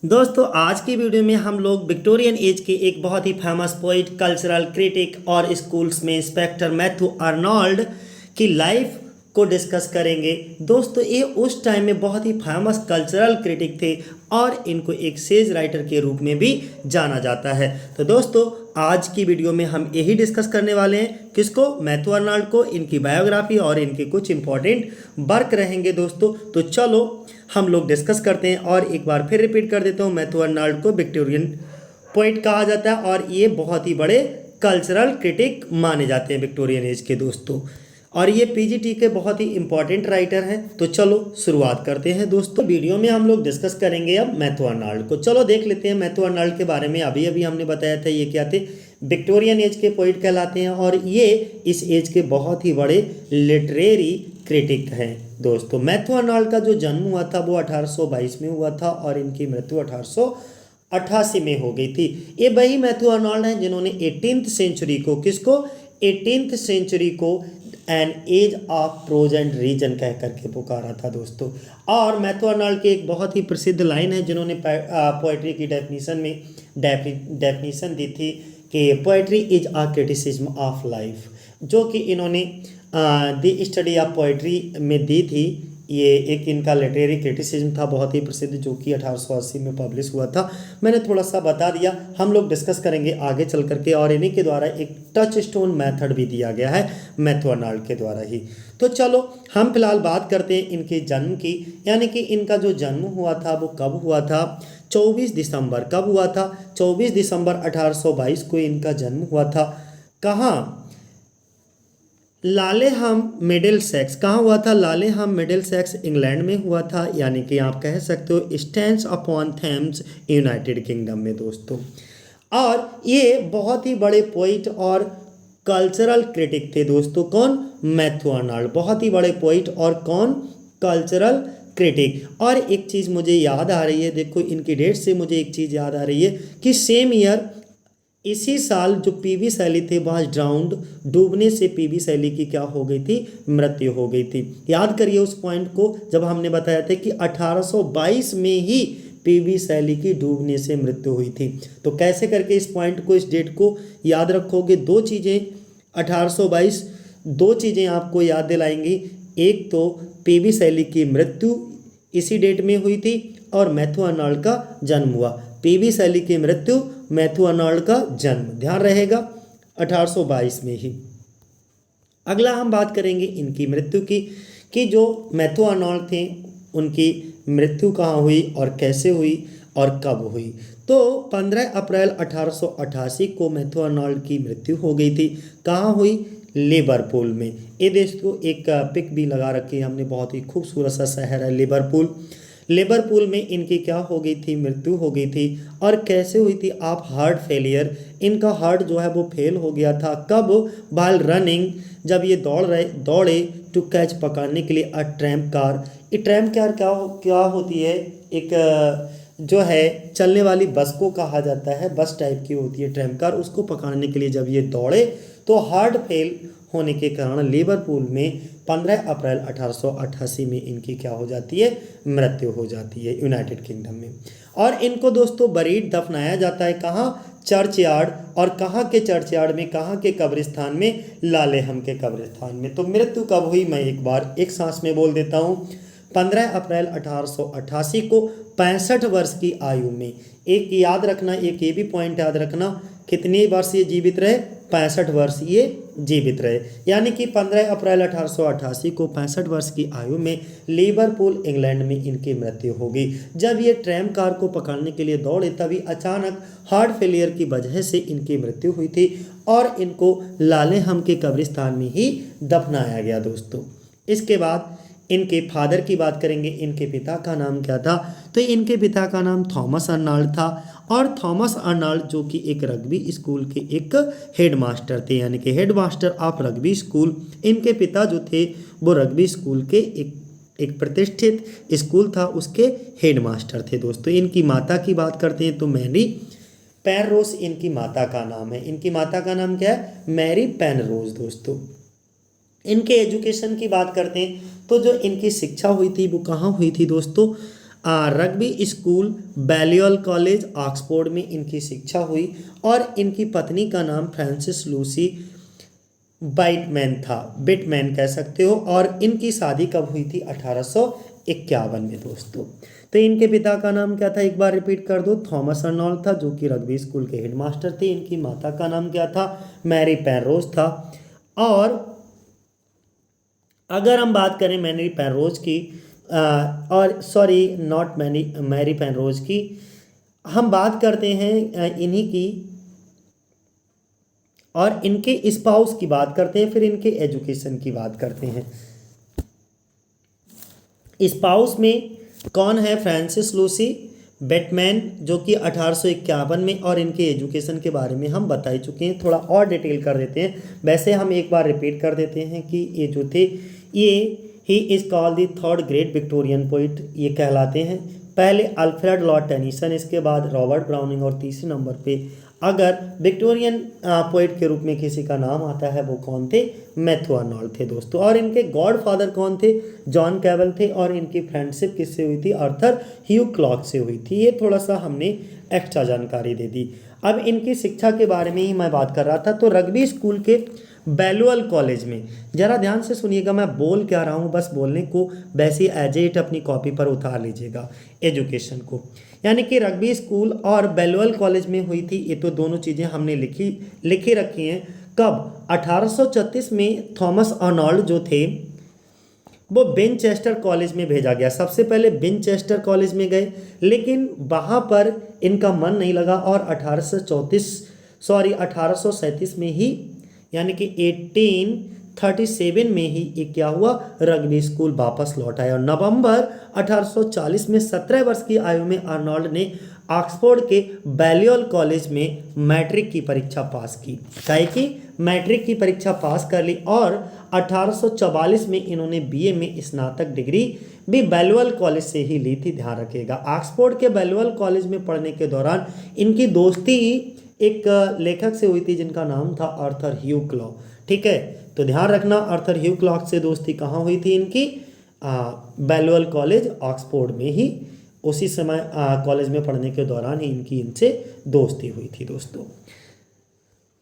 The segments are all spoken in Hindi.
दोस्तों आज की वीडियो में हम लोग विक्टोरियन एज के एक बहुत ही फेमस पोइट, कल्चरल क्रिटिक और स्कूल्स में इंस्पेक्टर मैथ्यू आर्नोल्ड की लाइफ को डिस्कस करेंगे। दोस्तों ये उस टाइम में बहुत ही फेमस कल्चरल क्रिटिक थे और इनको एक सेज राइटर के रूप में भी जाना जाता है। तो दोस्तों आज की वीडियो में हम यही डिस्कस करने वाले हैं, किसको, मैथ्यू आर्नोल्ड को, इनकी बायोग्राफी और इनके कुछ इंपॉर्टेंट वर्क रहेंगे। दोस्तों तो चलो हम लोग डिस्कस करते हैं और एक बार फिर रिपीट कर देता हूँ, मैथ्यू आर्नोल्ड को विक्टोरियन पोइट कहा जाता है और ये बहुत ही बड़े कल्चरल क्रिटिक माने जाते हैं विक्टोरियन एज के। दोस्तों और ये पीजीटी के बहुत ही इंपॉर्टेंट राइटर हैं। तो चलो शुरुआत करते हैं। दोस्तों वीडियो में हम लोग डिस्कस करेंगे अब मैथ्यू आर्नोल्ड को। चलो देख लेते हैं मैथ्यू आर्नोल्ड के बारे में। अभी अभी हमने बताया था ये क्या थे, विक्टोरियन एज के पोइट कहलाते हैं और ये इस एज के बहुत ही बड़े लिटरेरी क्रिटिक हैं। दोस्तों मैथ्यू आर्नोल्ड का जो जन्म हुआ था वो 1822 में हुआ था और इनकी मृत्यु 1888 में हो गई थी। ये वही मैथ्यू आर्नोल्ड हैं जिन्होंने 18th सेंचुरी को, किसको, 18th सेंचुरी को an age of prose and reason कह करके पुकारा था। दोस्तों और मैथ्यू आर्नोल्ड की एक बहुत ही प्रसिद्ध लाइन है जिन्होंने पोएट्री की डेफिनेशन में डेफिनेशन दी थी कि poetry is a criticism of life, जो कि इन्होंने द स्टडी ऑफ पोएट्री में दी थी। ये एक इनका लिटरेरी क्रिटिसिज्म था बहुत ही प्रसिद्ध, जो कि 1880 में पब्लिश हुआ था। मैंने थोड़ा सा बता दिया, हम लोग डिस्कस करेंगे आगे चल करके। और इन्हीं के द्वारा एक टच स्टोन मेथड भी दिया गया है मैथ्यू आर्नोल्ड के द्वारा ही। तो चलो हम फिलहाल बात करते हैं इनके जन्म की, यानी कि इनका जो जन्म हुआ था वो कब हुआ था, 24 दिसंबर। कब हुआ था, 24 दिसंबर 1822 को इनका जन्म हुआ था। कहाँ, लालेहम मिडिलसेक्स। कहाँ हुआ था, लालेहम मिडिलसेक्स इंग्लैंड में हुआ था, यानी कि आप कह सकते हो stands upon Thames United kingdom में। दोस्तों और ये बहुत ही बड़े पोइट और कल्चरल क्रिटिक थे। दोस्तों कौन, मैथ्यू आर्नोल्ड, बहुत ही बड़े पोइट और कौन, कल्चरल क्रिटिक। और एक चीज़ मुझे याद आ रही है, देखो इनकी डेट से मुझे एक चीज़ याद आ रही है कि सेम ईयर, इसी साल जो पीवी शैली थे वहाँ ड्राउंड, डूबने से पीवी शैली की क्या हो गई थी, मृत्यु हो गई थी। याद करिए उस पॉइंट को जब हमने बताया था कि 1822 में ही पीवी शैली की डूबने से मृत्यु हुई थी। तो कैसे करके इस पॉइंट को, इस डेट को याद रखोगे, दो चीज़ें 1822, दो चीज़ें आपको याद दिलाएंगी। एक तो पीवी शैली की मृत्यु इसी डेट में हुई थी और मैथ्यू आर्नोल्ड का जन्म हुआ। पीवी शैली की मृत्यु, मैथ्यू आर्नोल्ड का जन्म, ध्यान रहेगा 1822 में ही। अगला हम बात करेंगे इनकी मृत्यु की, कि जो मैथ्यू आर्नोल्ड थे उनकी मृत्यु कहाँ हुई और कैसे हुई और कब हुई। तो 15 अप्रैल 1888 को मैथ्यू आर्नोल्ड की मृत्यु हो गई थी। कहाँ हुई, लिवरपूल में। ये दोस्तों एक पिक भी लगा रखी है हमने, बहुत ही खूबसूरत सा शहर है लिवरपूल। लिवरपूल में इनकी क्या हो गई थी, मृत्यु हो गई थी। और कैसे हुई थी, आप हार्ट फेलियर, इनका हार्ट जो है वो फेल हो गया था। कब, वाइल रनिंग, जब ये दौड़े टू कैच, पकड़ने के लिए अ ट्रैम्प कार। ये ट्रैम्प कार क्या होती है, एक जो है चलने वाली बस को कहा जाता है, बस टाइप की होती है ट्रैम्प कार। उसको पकड़ने के लिए जब ये दौड़े तो हार्ट फेल होने के कारण लिवरपूल में 15 अप्रैल 1888 में इनकी क्या हो जाती है, मृत्यु हो जाती है यूनाइटेड किंगडम में। और इनको दोस्तों बरीड, दफनाया जाता है कहाँ, चर्च यार्ड। और कहाँ के चर्च यार्ड में, कहाँ के कब्रिस्तान में, लालेहम के कब्रिस्तान में। तो मृत्यु कब हुई, मैं एक बार एक सांस में बोल देता हूँ, 15 अप्रैल 1888 को 65 वर्ष की आयु में। एक याद रखना, एक ये भी पॉइंट याद रखना, कितने वर्ष ये जीवित रहे, 65 वर्ष ये जीवित रहे। यानी कि 15 अप्रैल 1888 को 65 वर्ष की आयु में लिवरपूल इंग्लैंड में इनकी मृत्यु हो गई। जब ये ट्रैम कार को पकड़ने के लिए दौड़े तभी अचानक हार्ट फेलियर की वजह से इनकी मृत्यु हुई थी और इनको लालेहम के कब्रिस्तान में ही दफनाया गया। दोस्तों इसके बाद इनके फादर की बात करेंगे, इनके पिता का नाम क्या था, तो इनके पिता का नाम थॉमस आर्नोल्ड था। और थॉमस आर्नोल्ड जो कि एक रग्बी स्कूल के एक हेडमास्टर थे, यानी कि हेडमास्टर ऑफ रग्बी स्कूल। इनके पिता जो थे वो रग्बी स्कूल के एक प्रतिष्ठित स्कूल था, उसके हेडमास्टर थे। दोस्तों इनकी माता की बात करते हैं तो मैरी पेनरोज इनकी माता का नाम है। इनकी माता का नाम क्या है, मैरी पेनरोज। दोस्तों इनके एजुकेशन की बात करते हैं तो जो इनकी शिक्षा हुई थी वो कहाँ हुई थी दोस्तों, रग्बी स्कूल, बैलियल कॉलेज, ऑक्सफोर्ड में इनकी शिक्षा हुई और इनकी पत्नी का नाम फ्रांसिस लूसी बिटमैन कह सकते हो। और इनकी शादी कब हुई थी? 1851 में दोस्तों। तो इनके पिता का नाम क्या था? एक बार रिपीट कर दो। थॉमस अर्नोल्ड था, जो कि रग्बी स्कूल के हेडमास्टर थे। इनकी माता का नाम क्या था? मैरी पेनरोज था। और अगर हम बात करें मैरी पेनरोज की, और सॉरी नॉट मैरी पेनरोज की, हम बात करते हैं इन्हीं की और इनके स्पाउस की बात करते हैं, फिर इनके एजुकेशन की बात करते हैं। स्पाउस में कौन है? फ्रांसिस लूसी बेटमैन, जो कि 1851 में, और इनके एजुकेशन के बारे में हम बता ही चुके हैं। थोड़ा और डिटेल कर देते हैं। वैसे हम एक बार रिपीट कर देते हैं कि ये जो थे, ये he is called the third great Victorian poet, ये कहलाते हैं। पहले अल्फ्रेड लॉर्ड टेनिसन, इसके बाद रॉबर्ट ब्राउनिंग, और तीसरे नंबर पे अगर विक्टोरियन पोइट के रूप में किसी का नाम आता है वो कौन थे? मैथ्यू आर्नोल्ड थे दोस्तों। और इनके गॉड फादर कौन थे? जॉन कैवल थे। और इनकी फ्रेंडशिप किससे हुई थी? आर्थर ह्यू क्लॉक से हुई थी। ये थोड़ा सा हमने एक्स्ट्रा जानकारी दे दी। अब इनकी शिक्षा के बारे में ही मैं बात कर रहा था। तो रग्बी स्कूल के बैलुअल कॉलेज में, ज़रा ध्यान से सुनिएगा मैं बोल क्या रहा हूँ, बस बोलने को वैसे एज इट अपनी कॉपी पर उतार लीजिएगा एजुकेशन को। यानी कि रग्बी स्कूल और बैलुअल कॉलेज में हुई थी। ये तो दोनों चीज़ें हमने लिखी रखी हैं। कब? 1836 में थॉमस अर्नोल्ड जो थे वो विनचेस्टर कॉलेज में भेजा गया। सबसे पहले विनचेस्टर कॉलेज में गए, लेकिन वहाँ पर इनका मन नहीं लगा और 1837 में ही, यानी कि 1837 में ही ये क्या हुआ? रग्बी स्कूल वापस लौट आया। और नवंबर 1840 में 17 वर्ष की आयु में अर्नोल्ड ने ऑक्सफोर्ड के बैलियल कॉलेज में मैट्रिक की परीक्षा पास की। काहे की मैट्रिक की परीक्षा पास कर ली। और 1844 में इन्होंने बीए में स्नातक डिग्री भी बैलियल कॉलेज से ही ली थी, ध्यान रखिएगा। ऑक्सफोर्ड के बैलियल कॉलेज में पढ़ने के दौरान इनकी दोस्ती एक लेखक से हुई थी जिनका नाम था आर्थर ह्यू क्लॉक। ठीक है, तो ध्यान रखना, आर्थर ह्यू क्लॉक से दोस्ती कहाँ हुई थी इनकी? बैलियल कॉलेज ऑक्सफोर्ड में ही, उसी समय कॉलेज में पढ़ने के दौरान ही इनसे दोस्ती हुई थी दोस्तों।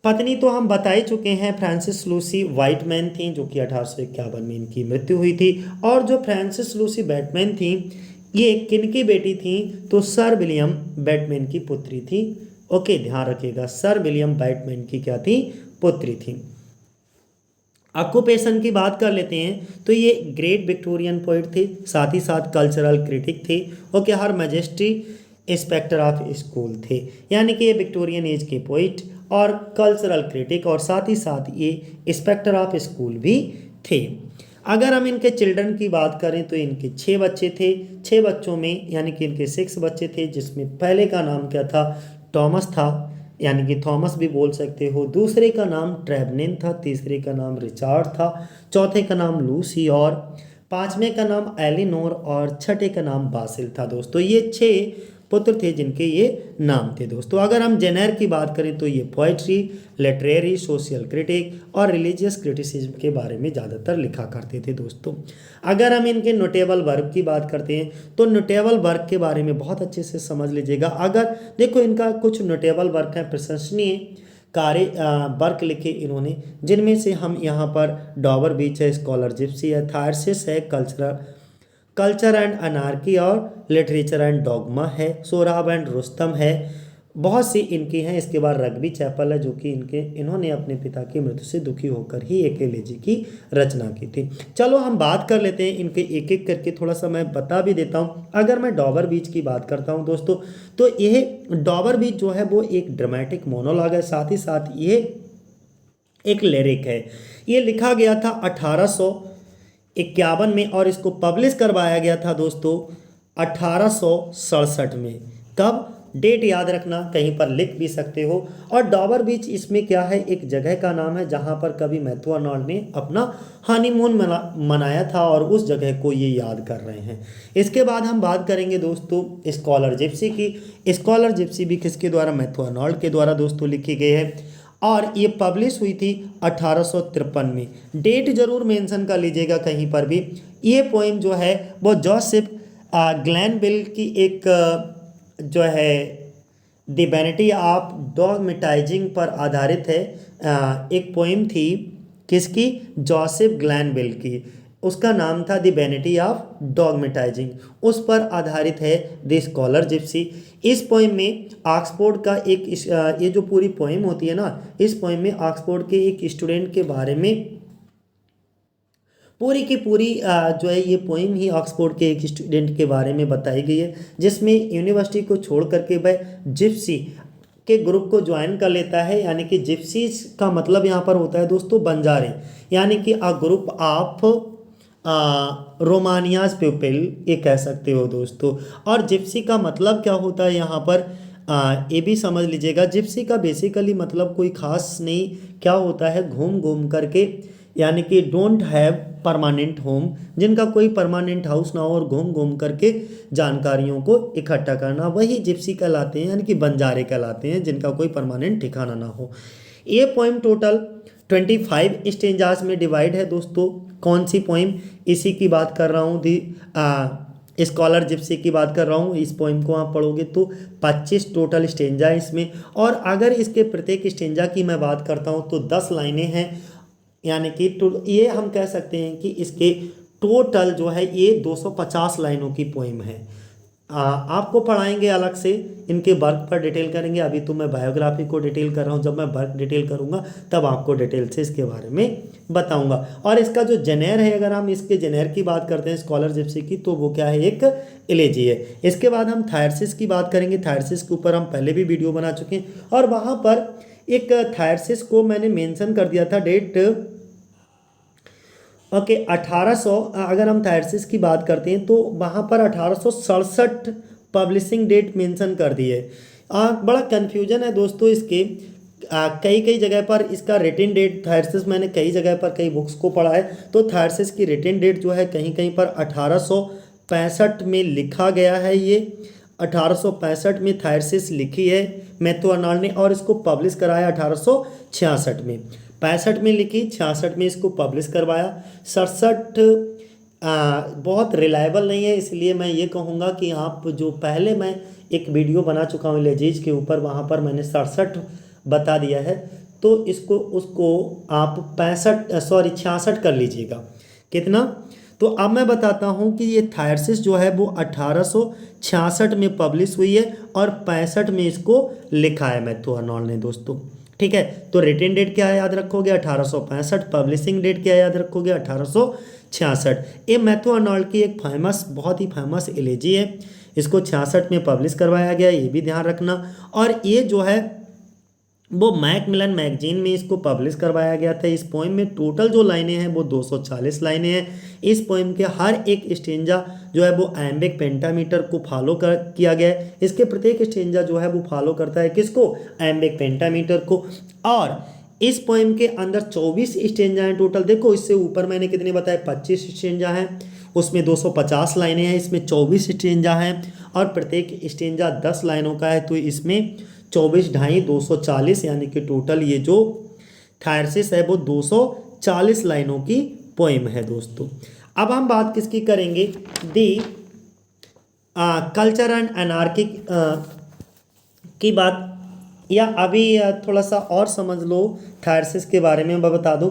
पत्नी तो हम बता ही चुके हैं, फ्रांसिस लूसी वाइटमैन थी, जो कि 1851 में इनकी मृत्यु हुई थी। और जो फ्रांसिस लूसी बैटमैन थी, ये किनकी बेटी थी? तो सर विलियम बैटमैन की पुत्री थी। ओके, ध्यान रखिएगा, सर विलियम बैटमैन की क्या थी? पुत्री थी। ऑक्यूपेशन की बात कर लेते हैं, तो ये ग्रेट विक्टोरियन पोइट थे, साथ ही साथ कल्चरल क्रिटिक थे। Okay, her majesty inspector of school थे, यानी कि ये विक्टोरियन एज के पोइट और कल्चरल क्रिटिक, और साथ ही साथ ये इंस्पेक्टर ऑफ स्कूल भी थे। अगर हम इनके चिल्ड्रन की बात करें तो इनके 6 बच्चे थे। 6 बच्चों में यानी कि इनके 6 बच्चे थे, जिसमें पहले का नाम क्या था? टॉमस था, यानी कि थॉमस भी बोल सकते हो। दूसरे का नाम ट्रेवनिन था, तीसरे का नाम रिचार्ड था, चौथे का नाम लूसी, और पांचवें का नाम एलिनोर, और छठे का नाम बासिल था दोस्तों। ये 6 पुत्र थे जिनके ये नाम थे दोस्तों। अगर हम जेनर की बात करें तो ये पोइट्री, लिटरेरी, सोशल क्रिटिक और रिलीजियस क्रिटिसिज्म के बारे में ज़्यादातर लिखा करते थे दोस्तों। अगर हम इनके नोटेबल वर्क की बात करते हैं तो नोटेबल वर्क के बारे में बहुत अच्छे से समझ लीजिएगा। अगर देखो, इनका कुछ नोटेबल वर्क है, प्रशंसनीय कार्य वर्क लिखे इन्होंने, जिनमें से हम यहाँ पर डॉबर बीच है, स्कॉलर जिप्सी है, थायरसिस है, कल्चर एंड अनार्की, और लिटरेचर एंड डॉगमा है, सोहराब एंड रुस्तम है, बहुत सी इनकी हैं। इसके बाद रग्बी चैपल है, जो कि इन्होंने अपने पिता की मृत्यु से दुखी होकर ही एक एलेजी की रचना की थी। चलो हम बात कर लेते हैं इनके एक एक करके, थोड़ा सा मैं बता भी देता हूँ। अगर मैं डॉबर बीच की बात करता हूँ दोस्तों, तो यह डॉबर बीच जो है वो एक ड्रामेटिक मोनोलॉग है, साथ ही साथ ये एक लिरिक है। ये लिखा गया था 1851 में और इसको पब्लिश करवाया गया था दोस्तों 1867 में। कब? डेट याद रखना, कहीं पर लिख भी सकते हो। और डॉबर बीच इसमें क्या है? एक जगह का नाम है जहां पर कभी मैथ्यू आर्नोल्ड ने अपना हनीमून मनाया था, और उस जगह को ये याद कर रहे हैं। इसके बाद हम बात करेंगे दोस्तों स्कॉलर जिप्सी की। स्कॉलर जिप्सी भी किसके द्वारा? मैथ्यू आर्नोल्ड के द्वारा दोस्तों लिखी गई है, और ये पब्लिश हुई थी 1853 में। डेट जरूर मेंशन कर लीजिएगा कहीं पर भी। ये पोएम जो है वो जोसेफ ग्लैनविल की एक जो है द वैनिटी ऑफ डॉगमेटाइजिंग पर आधारित है। एक पोइम थी किसकी, जोसेफ ग्लैनविल की, उसका नाम था द वैनिटी ऑफ डॉगमेटाइजिंग, उस पर आधारित है द स्कॉलर जिप्सी। इस पोइम में ऑक्सफोर्ड का एक ये जो पूरी पोइम होती है ना, इस पोइम में ऑक्सफोर्ड के एक स्टूडेंट के बारे में पूरी की पूरी जो है ये पोइम ही ऑक्सफोर्ड के एक स्टूडेंट के बारे में बताई गई है, जिसमें यूनिवर्सिटी को छोड़ करके वह जिप्सी के ग्रुप को ज्वाइन कर लेता है। यानी कि जिप्सीज का मतलब यहाँ पर होता है दोस्तों बंजारे, यानी कि अ ग्रुप ऑफ रोमानियाज पीपल, ये कह सकते हो दोस्तों। और जिप्सी का मतलब क्या होता है यहाँ पर ये भी समझ लीजिएगा। जिप्सी का बेसिकली मतलब कोई खास नहीं, क्या होता है, घूम घूम करके, यानी कि डोंट हैव परमानेंट होम, जिनका कोई परमानेंट हाउस ना हो और घूम घूम करके जानकारियों को इकट्ठा करना, वही जिप्सी कहलाते हैं, यानी कि बंजारे कहलाते हैं, जिनका कोई परमानेंट ठिकाना ना हो। ये पोइम टोटल 25 स्टेंजास में डिवाइड है दोस्तों। कौन सी पोइम, इसी की बात कर रहा हूँ, दी स्कॉलर जिप्सी की बात कर रहा हूँ। इस पोइम को आप पढ़ोगे तो 25 टोटल स्टेंजा है इसमें, और अगर इसके प्रत्येक स्टेंजा की मैं बात करता हूँ तो 10 लाइनें हैं। यानी कि ये हम कह सकते हैं कि इसके टोटल जो है ये 250 लाइनों की पोइम है। आपको पढ़ाएंगे अलग से, इनके वर्क पर डिटेल करेंगे। अभी तो मैं बायोग्राफी को डिटेल कर रहा हूँ, जब मैं वर्क डिटेल करूँगा तब आपको डिटेल से इसके बारे में बताऊँगा। और इसका जो जेनेर है, अगर हम इसके जेनेर की बात करते हैं स्कॉलर जिप्सी की, तो वो क्या है, एक एलेजी है। इसके बाद हम थायरसिस की बात करेंगे। थायरसिस के ऊपर हम पहले भी वीडियो बना चुके हैं, और वहाँ पर एक थायरसिस को मैंने मेंशन कर दिया था डेट, ओके 1800, अगर हम थायरसिस की बात करते हैं तो वहाँ पर 1867 पब्लिशिंग डेट मेंशन कर दी है। बड़ा कन्फ्यूजन है दोस्तों इसके, कई कई जगह पर इसका रिटन डेट थायरसिस, मैंने कई जगह पर कई बुक्स को पढ़ा है, तो थायरसिस की रिटन डेट जो है कहीं कहीं पर 1865 में लिखा गया है। ये 1865 में थायरसिस लिखी है मैथ्यू अर्नाल्ड ने, और इसको पब्लिश कराया 1866 में। 65 में लिखी, 66 में इसको पब्लिश करवाया। 67 बहुत रिलायबल नहीं है, इसलिए मैं ये कहूँगा कि आप जो पहले मैं एक वीडियो बना चुका हूँ लेजीज के ऊपर, वहाँ पर मैंने 67 बता दिया है, तो इसको उसको आप 66 कर लीजिएगा। कितना, तो अब मैं बताता हूँ कि ये थायरसिस जो है वो 1866 में पब्लिश हुई है, और 65 में इसको लिखा है मैथ्यू अर्नाल्ड ने दोस्तों। ठीक है, तो रिटन डेट क्या याद रखोगे, 1865। पब्लिशिंग डेट क्या याद रखोगे, 1866। ये मैथ्यू अर्नाल्ड की एक फेमस, बहुत ही फेमस एलेजी है। इसको 66 में पब्लिश करवाया गया, ये भी ध्यान रखना। और ये जो है वो मैकमिलन मैगजीन में इसको पब्लिश करवाया गया था। इस पोइम में टोटल जो लाइनें हैं वो 240 लाइनें हैं। इस पोइम के हर एक स्टेंजा जो है वो एम्बिक पेंटामीटर को फॉलो किया गया है। इसके प्रत्येक स्टेंजा जो है वो फॉलो करता है किसको, एम्बिक पेंटामीटर को। और इस पोइम के अंदर 24 स्टेंजा हैं टोटल। देखो इससे ऊपर मैंने कितने बताए, 25 स्टेंजा हैं, उसमें 250 लाइनें हैं, इसमें 24 स्टेंजा हैं, और प्रत्येक स्टेंजा 10 लाइनों का है, तो इसमें 24 ढाई 240, यानी कि टोटल ये जो थायरसिस है वो 240 लाइनों की पोइम है दोस्तों। अब हम बात किसकी करेंगे, दी कल्चर एंड एनार्की की बात, या अभी थोड़ा सा और समझ लो थायरसिस के बारे में मैं बता दूं।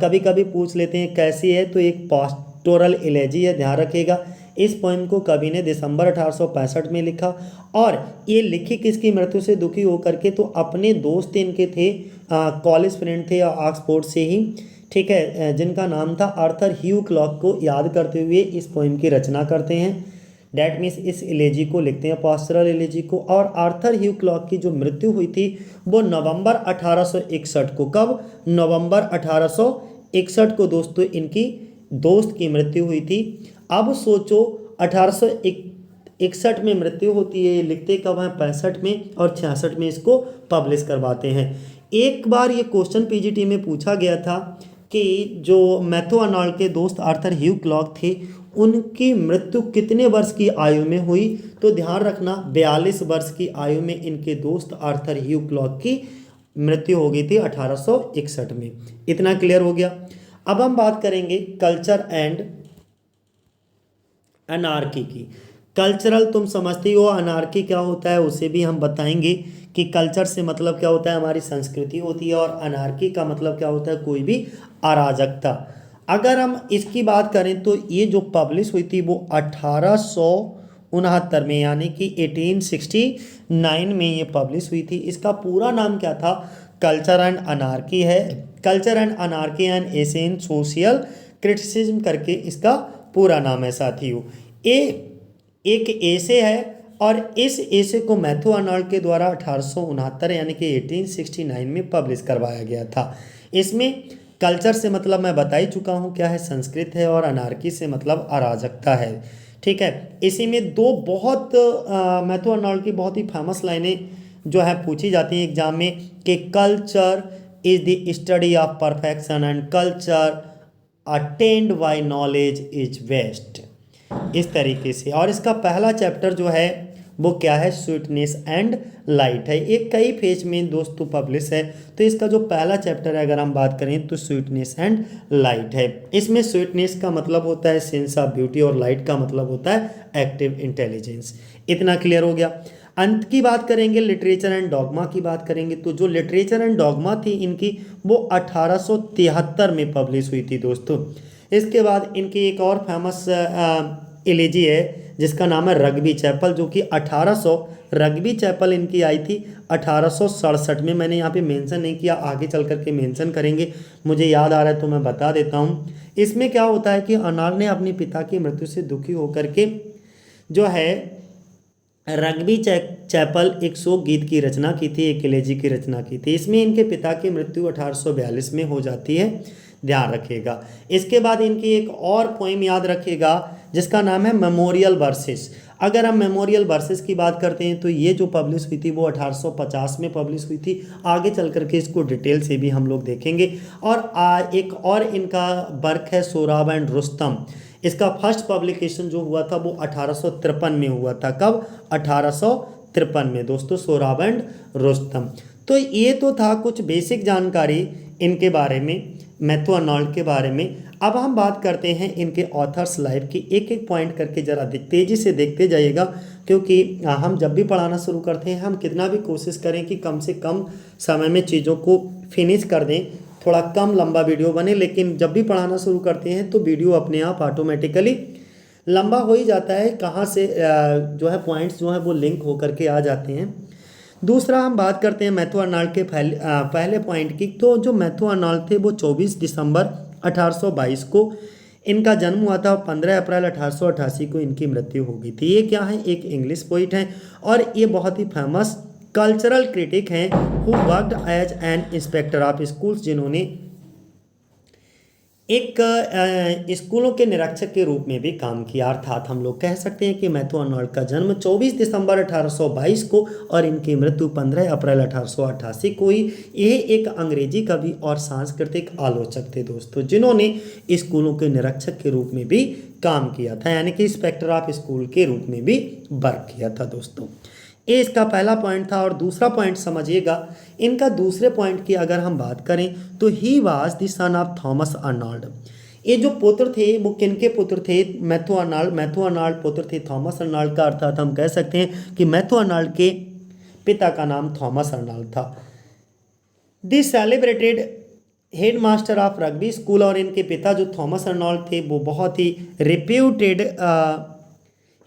कभी कभी पूछ लेते हैं कैसी है, तो एक पास्टोरल एलेजी है, ध्यान रखिएगा। इस पोइम को कवि ने दिसंबर 1865 में लिखा, और ये लिखी किसकी मृत्यु से दुखी होकर के, तो अपने दोस्त इनके थे, कॉलेज फ्रेंड थे ऑक्सफोर्ड से ही, ठीक है, जिनका नाम था आर्थर ह्यू क्लॉक को याद करते हुए इस पोइम की रचना करते हैं। डैट मीन्स इस एलेजी को लिखते हैं, पास्टोरल एलेजी को। और आर्थर ह्यू क्लॉक की जो मृत्यु हुई थी वो नवंबर 1861 को, कब, नवंबर 1861 को दोस्तों इनकी दोस्त की मृत्यु हुई थी। अब सोचो 1861 में मृत्यु होती है, ये लिखते कब हैं, 65 में, और 66 में इसको पब्लिश करवाते हैं। एक बार ये क्वेश्चन पीजीटी में पूछा गया था कि जो मैथ्यू अर्नाल्ड के दोस्त आर्थर ह्यू क्लॉक थे, उनकी मृत्यु कितने वर्ष की आयु में हुई, तो ध्यान रखना 42 वर्ष की आयु में इनके दोस्त आर्थर ह्यू क्लॉक की मृत्यु हो गई थी 1861 में। इतना क्लियर हो गया। अब हम बात करेंगे कल्चर एंड अनार्की की। कल्चरल तुम समझती हो, अनार्की क्या होता है उसे भी हम बताएंगे कि कल्चर से मतलब क्या होता है, हमारी संस्कृति होती है, और अनार्की का मतलब क्या होता है, कोई भी अराजकता। अगर हम इसकी बात करें तो ये जो पब्लिश हुई थी वो 1869 में, यानी कि 1869 में ये पब्लिश हुई थी। इसका पूरा नाम क्या था, कल्चर एंड अनार्की है। Culture and anarchy and essay in social criticism करके इसका पूरा नाम है साथियों। ये एक एसे है, और इस एसे को मैथ्यू आर्नल्ड के द्वारा 1869 यानी कि 1869 में पब्लिश करवाया गया था। इसमें कल्चर से मतलब मैं बता ही चुका हूँ क्या है, संस्कृत है, और अनार्की से मतलब अराजकता है। ठीक है, इसी में दो बहुत मैथ्यू आर्नल्ड की बहुत ही फेमस लाइनें जो है पूछी जाती हैं एग्जाम में, कि culture is the study of perfection and culture attend by knowledge is west, इस तरीके से। और इसका पहला चैप्टर जो है वो क्या है, स्वीटनेस एंड लाइट है। एक कई फेज में दोस्तों पब्लिश है, तो इसका जो पहला चैप्टर है अगर हम बात करें तो स्वीटनेस एंड लाइट है। इसमें स्वीटनेस का मतलब होता है सेंस ऑफ ब्यूटी, और लाइट का मतलब होता है एक्टिव इंटेलिजेंस। इतना क्लियर हो गया। अंत की बात करेंगे, लिटरेचर एंड डॉगमा की बात करेंगे, तो जो लिटरेचर एंड डॉगमा थी इनकी वो 1873 में पब्लिश हुई थी दोस्तों। इसके बाद इनकी एक और फेमस एलिजी है जिसका नाम है रग्बी चैपल, जो कि 1800 रग्बी चैपल इनकी आई थी 1867 में। मैंने यहाँ पे मेंशन नहीं किया, आगे चल करके मेंशन करेंगे, मुझे याद आ रहा है तो मैं बता देता हूँ। इसमें क्या होता है कि आर्नल्ड ने अपने पिता की मृत्यु से दुखी होकर के जो है रग्बी चैपल 100 गीत की रचना की थी, एक एलेजी की रचना की थी। इसमें इनके पिता की मृत्यु 1842 में हो जाती है, ध्यान रखिएगा। इसके बाद इनकी एक और पोइम याद रखिएगा जिसका नाम है मेमोरियल वर्सेस। अगर हम मेमोरियल वर्सेस की बात करते हैं तो ये जो पब्लिश हुई थी वो 1850 में पब्लिश हुई थी। आगे चल करके इसको डिटेल से भी हम लोग देखेंगे। और एक और इनका वर्क है सोराब एंड रुस्तम। इसका फर्स्ट पब्लिकेशन जो हुआ था वो 1853 में हुआ था। कब, 1853 में दोस्तों, सोराब एंड रुस्तम। तो ये तो था कुछ बेसिक जानकारी इनके बारे में, मैथ्यू आर्नल्ड के बारे में। अब हम बात करते हैं इनके ऑथर्स लाइफ की, एक एक पॉइंट करके जरा तेजी से देखते जाइएगा, क्योंकि हम जब भी पढ़ाना शुरू करते हैं हम कितना भी कोशिश करें कि कम से कम समय में चीज़ों को फिनिश कर दें, थोड़ा कम लंबा वीडियो बने, लेकिन जब भी पढ़ाना शुरू करते हैं तो वीडियो अपने आप ऑटोमेटिकली लंबा हो ही जाता है। कहाँ से जो है पॉइंट्स जो है वो लिंक होकर के आ जाते हैं। दूसरा हम बात करते हैं मैथ्यू आर्नल्ड के पहले पॉइंट की। तो जो मैथ्यू आर्नल्ड थे वो 24 दिसंबर 1822 को इनका जन्म हुआ था, 15 अप्रैल 1888 को इनकी मृत्यु हो गई थी। ये क्या है, एक इंग्लिश पोइट हैं, और ये बहुत ही फेमस कल्चरल क्रिटिक हैं who worked as an inspector of schools, जिन्होंने एक स्कूलों के निरीक्षक के रूप में भी काम किया। अर्थात हम लोग कह सकते हैं कि मैथ्यू आर्नल्ड का जन्म 24 दिसंबर 1822 को और इनकी मृत्यु 15 अप्रैल 1888 को हुई। यह एक अंग्रेजी कवि और सांस्कृतिक आलोचक थे दोस्तों, जिन्होंने स्कूलों के निरीक्षक के रूप में भी काम किया था, यानी कि इंस्पेक्टर ऑफ स्कूल के रूप में भी वर्क किया था दोस्तों। ये इसका पहला पॉइंट था। और दूसरा पॉइंट समझिएगा, इनका दूसरे पॉइंट की अगर हम बात करें तो he was the son of Thomas Arnold. ये जो पुत्र थे वो किनके पुत्र थे, मैथ्यू आर्नल्ड पुत्र थे थॉमस आर्नल्ड का। अर्थात हम कह सकते हैं कि मैथ्यू आर्नल्ड के पिता का नाम थॉमस आर्नल्ड था। The celebrated head master of rugby school, और इनके पिता जो थॉमस आर्नल्ड थे वो बहुत ही रिप्यूटेड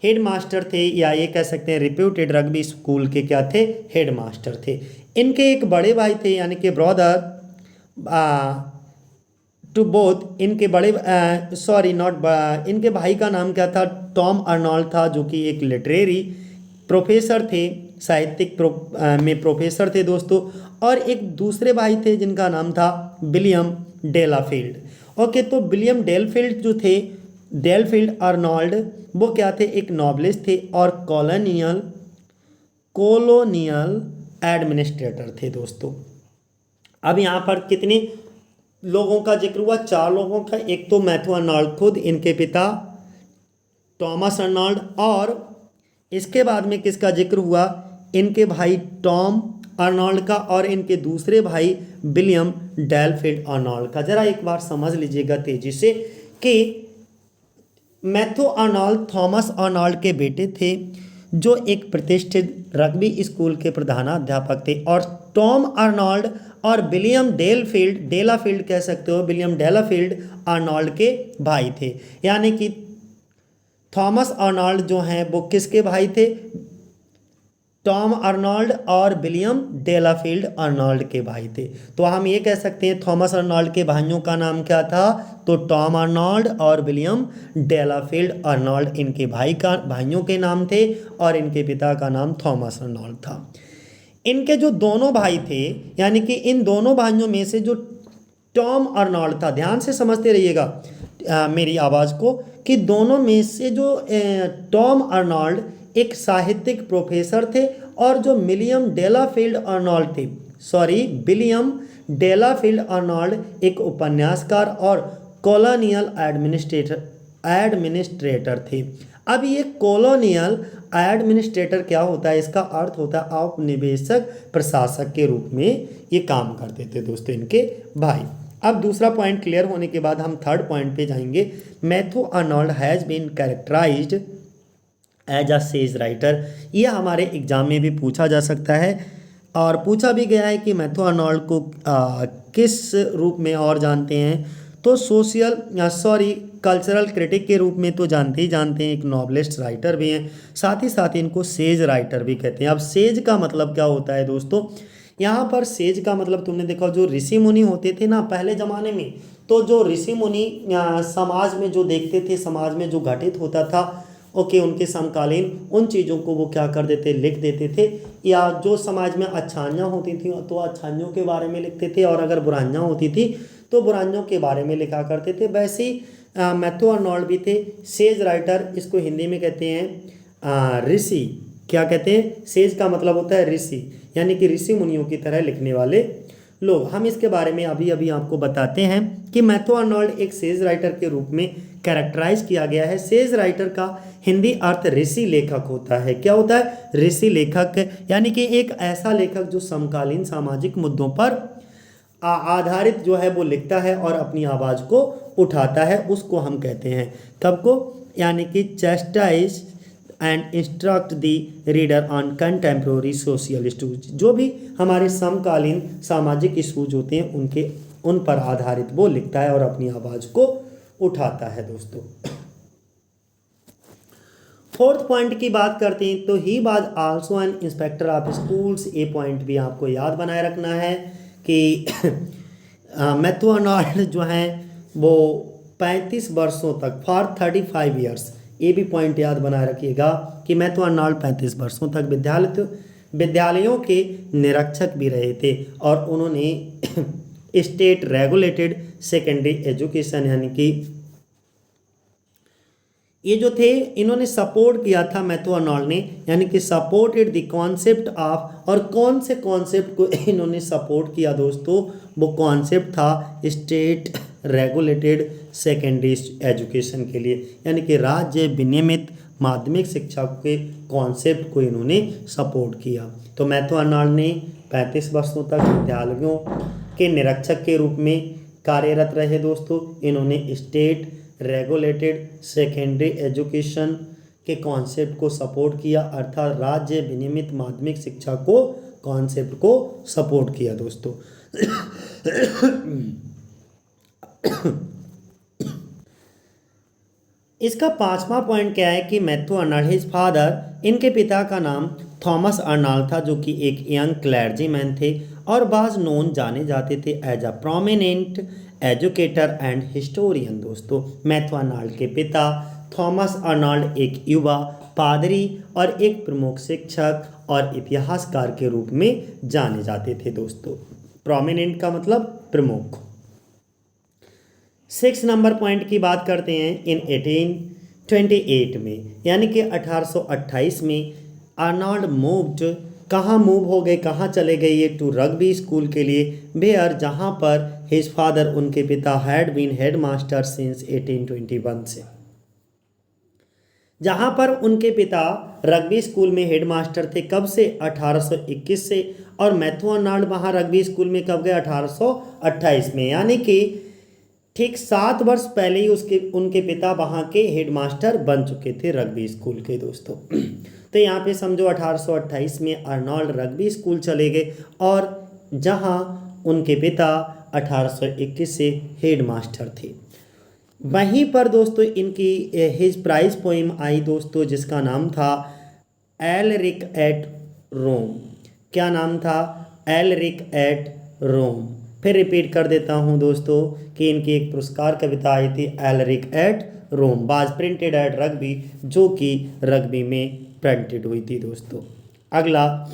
हेड मास्टर थे, या ये कह सकते हैं रिप्यूटेड रग्बी स्कूल के क्या थे, हेड मास्टर थे। इनके एक बड़े भाई थे, यानी कि ब्रदर टू बोथ। इनके बड़े इनके भाई का नाम क्या था, टॉम आर्नल्ड था, जो कि एक लिटरेरी प्रोफेसर थे, साहित्यिक में प्रोफेसर थे दोस्तों। और एक दूसरे भाई थे जिनका नाम था विलियम डेलाफील्ड। ओके, तो विलियम डेलफील्ड जो थे, डेलफील्ड आर्नल्ड, वो क्या थे, एक नॉवलिस्ट थे और कॉलोनियल एडमिनिस्ट्रेटर थे दोस्तों। अब यहाँ पर कितने लोगों का जिक्र हुआ, 4 लोगों का। एक तो मैथ्यू आर्नल्ड खुद, इनके पिता थॉमस आर्नल्ड, और इसके बाद में किसका जिक्र हुआ, इनके भाई टॉम आर्नल्ड का, और इनके दूसरे भाई विलियम डेलफील्ड आर्नल्ड का। जरा एक बार समझ लीजिएगा तेजी से कि मैथ्यू अर्नोल्ड थॉमस अर्नोल्ड के बेटे थे, जो एक प्रतिष्ठित रग्बी स्कूल के प्रधानाध्यापक थे। और टॉम अर्नोल्ड और विलियम डेलाफील्ड कह सकते हो, विलियम डेलाफील्ड अर्नोल्ड के भाई थे। यानी कि थॉमस अर्नोल्ड जो हैं वो किसके भाई थे? टॉम अर्नोल्ड और विलियम डेलाफील्ड अर्नोल्ड के भाई थे। तो हम ये कह सकते हैं थॉमस अर्नोल्ड के भाइयों का नाम क्या था? तो टॉम अर्नोल्ड और विलियम डेलाफील्ड अर्नोल्ड इनके भाइयों के नाम थे, और इनके पिता का नाम थॉमस अर्नोल्ड था। इनके जो दोनों भाई थे, यानी कि इन दोनों भाइयों में से जो टॉम अर्नोल्ड था, ध्यान से समझते रहिएगा मेरी आवाज़ को, कि दोनों में से जो टॉम अर्नोल्ड एक साहित्यिक प्रोफेसर थे, और जो विलियम डेलाफील्ड अर्नोल्ड एक उपन्यासकार और कॉलोनियल एडमिनिस्ट्रेटर थे। अब ये कॉलोनियल एडमिनिस्ट्रेटर क्या होता है? इसका अर्थ होता है औपनिवेशिक प्रशासक के रूप में ये काम करते थे दोस्तों इनके भाई। अब दूसरा पॉइंट क्लियर होने के बाद हम थर्ड पॉइंट पे जाएंगे। Matthew Arnold has been characterized as a sage writer. ये हमारे एग्जाम में भी पूछा जा सकता है, और पूछा भी गया है कि मैथ्यू अर्नोल्ड को किस रूप में और जानते हैं? तो कल्चरल क्रिटिक के रूप में तो जानते ही जानते हैं, एक नॉवलिस्ट राइटर भी हैं, साथ ही साथ इनको सेज राइटर भी कहते हैं। अब सेज का मतलब क्या होता है दोस्तों? यहाँ पर सेज का मतलब तुमने देखा, जो ऋषि मुनि होते थे ना पहले ज़माने में, तो जो ऋषि मुनि समाज में जो देखते थे, समाज में जो घटित होता था, उनके समकालीन उन चीज़ों को वो क्या कर देते, लिख देते थे। या जो समाज में अच्छाइयाँ होती थी तो अच्छाइयों के बारे में लिखते थे, और अगर बुराइयाँ होती थी तो बुराइयों के बारे में लिखा करते थे। वैसे ही मैथ्यू अर्नोल्ड भी थे सेज राइटर। इसको हिंदी में कहते हैं ऋषि। क्या कहते हैं? सेज का मतलब होता है ऋषि, यानी कि ऋषि मुनियों की तरह लिखने वाले लोग। हम इसके बारे में अभी आपको बताते हैं कि मैथ्यू अर्नोल्ड एक सेज राइटर के रूप में कैरेक्टराइज किया गया है। सेज राइटर का हिंदी अर्थ ऋषि लेखक होता है। क्या होता है? ऋषि लेखक, यानी कि एक ऐसा लेखक जो समकालीन सामाजिक मुद्दों पर आधारित जो है वो लिखता है और अपनी आवाज़ को उठाता है, उसको हम कहते हैं कब को? यानी कि chastise and instruct the reader on contemporary social issues. जो भी हमारे समकालीन सामाजिक इशूज होते हैं उन पर आधारित वो लिखता है और अपनी आवाज़ को उठाता है दोस्तों। फोर्थ पॉइंट की बात करते हैं तो he was also an inspector of schools. ये पॉइंट भी आपको याद बनाए रखना है कि मैथ्यू अर्नोल्ड जो हैं वो 35 वर्षों तक, फॉर 35 ईयर्स, ये भी पॉइंट याद बनाए रखिएगा कि मैथ्यू अर्नोल्ड 35 वर्षों तक विद्यालयों के निरीक्षक भी रहे थे, और उन्होंने स्टेट रेगुलेटेड सेकेंडरी एजुकेशन, यानी कि ये जो थे इन्होंने सपोर्ट किया था मैथ्यू अर्नोल्ड ने, यानी कि सपोर्टेड द कॉन्सेप्ट ऑफ, और कौन से कॉन्सेप्ट को इन्होंने सपोर्ट किया दोस्तों? वो कॉन्सेप्ट था स्टेट रेगुलेटेड सेकेंडरी एजुकेशन के लिए, यानी कि राज्य विनियमित माध्यमिक शिक्षा के कॉन्सेप्ट को इन्होंने सपोर्ट किया। तो मैथ्यू अर्नोल्ड ने 35 वर्षों तक विद्यालयों के निरीक्षक के रूप में कार्यरत रहे दोस्तों। इन्होंने स्टेट रेगुलेटेड सेकेंडरी एजुकेशन के कॉन्सेप्ट को सपोर्ट किया, अर्थात राज्य विनियमित माध्यमिक शिक्षा को कॉन्सेप्ट को सपोर्ट किया दोस्तों। इसका पांचवा पॉइंट क्या है कि मैथ्यू अर्नोल्ड हिज फादर, इनके पिता का नाम थॉमस अर्नोल्ड था, जो कि एक यंग क्लर्जीमैन थे और बाज नोन जाने जाते थे as a prominent educator and historian दोस्तों। मैथ्यू अर्नोल्ड के पिता थॉमस अर्नोल्ड एक युवा पादरी और एक प्रमुख शिक्षक और इतिहासकार के रूप में जाने जाते थे दोस्तों। प्रोमिनेंट का मतलब प्रमुख। 6 नंबर पॉइंट की बात करते हैं। इन 1828 में, यानी कि 1828 में अर्नोल्ड मूव्ड, कहाँ मूव हो गए, कहाँ चले गए ये? टू रग्बी स्कूल के लिए, वेयर, जहाँ पर हिज फादर, उनके पिता, had been head master since 1821 से, जहाँ पर उनके पिता रग्बी स्कूल में हेड मास्टर थे। कब से? 1821 से। और मैथ्यू अर्नोल्ड वहाँ रग्बी स्कूल में कब गए? 1828 में। यानी कि ठीक 7 वर्ष पहले ही उनके पिता वहाँ के हेडमास्टर बन चुके थे रग्बी स्कूल के दोस्तों। तो यहाँ पे समझो 1828 में अर्नोल्ड रग्बी स्कूल चले गए और जहाँ उनके पिता 1821 से हेडमास्टर थे। वहीं पर दोस्तों इनकी हिज प्राइज पोइम आई दोस्तों, जिसका नाम था एलरिक एट रोम। क्या नाम था? Alaric at Rome. फिर रिपीट कर देता हूं दोस्तों कि इनकी एक पुरस्कार कविता आई थी Alaric at Rome, was printed at Rugby, जो कि रग्बी में प्रिंटेड हुई थी दोस्तों। अगला,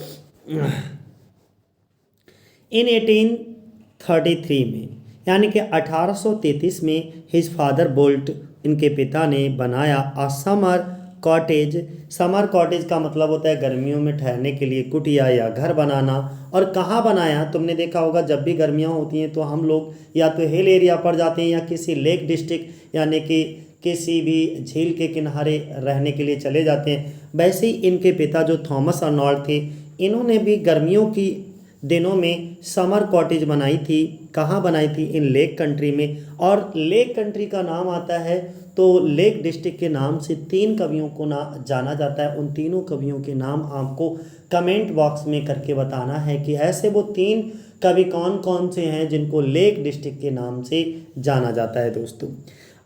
इन 1833 में यानी कि 1833 में हिज फादर बोल्ट, इनके पिता ने बनाया अ समर कॉटेज। समर कॉटेज का मतलब होता है गर्मियों में ठहरने के लिए कुटिया या घर बनाना। और कहाँ बनाया? तुमने देखा होगा जब भी गर्मियाँ होती हैं तो हम लोग या तो हिल एरिया पर जाते हैं या किसी लेक डिस्ट्रिक्ट यानी कि किसी भी झील के किनारे रहने के लिए चले जाते हैं। वैसे ही इनके पिता जो थॉमस अर्नोल्ड थे, इन्होंने भी गर्मियों की दिनों में समर कॉटेज बनाई थी। कहाँ बनाई थी? इन लेक कंट्री में। और लेक कंट्री का नाम आता है तो लेक डिस्ट्रिक्ट के नाम से 3 कवियों को जाना जाता है। उन तीनों कवियों के नाम आपको कमेंट बॉक्स में करके बताना है कि ऐसे वो 3 कवि कौन कौन से हैं जिनको लेक डिस्ट्रिक्ट के नाम से जाना जाता है दोस्तों।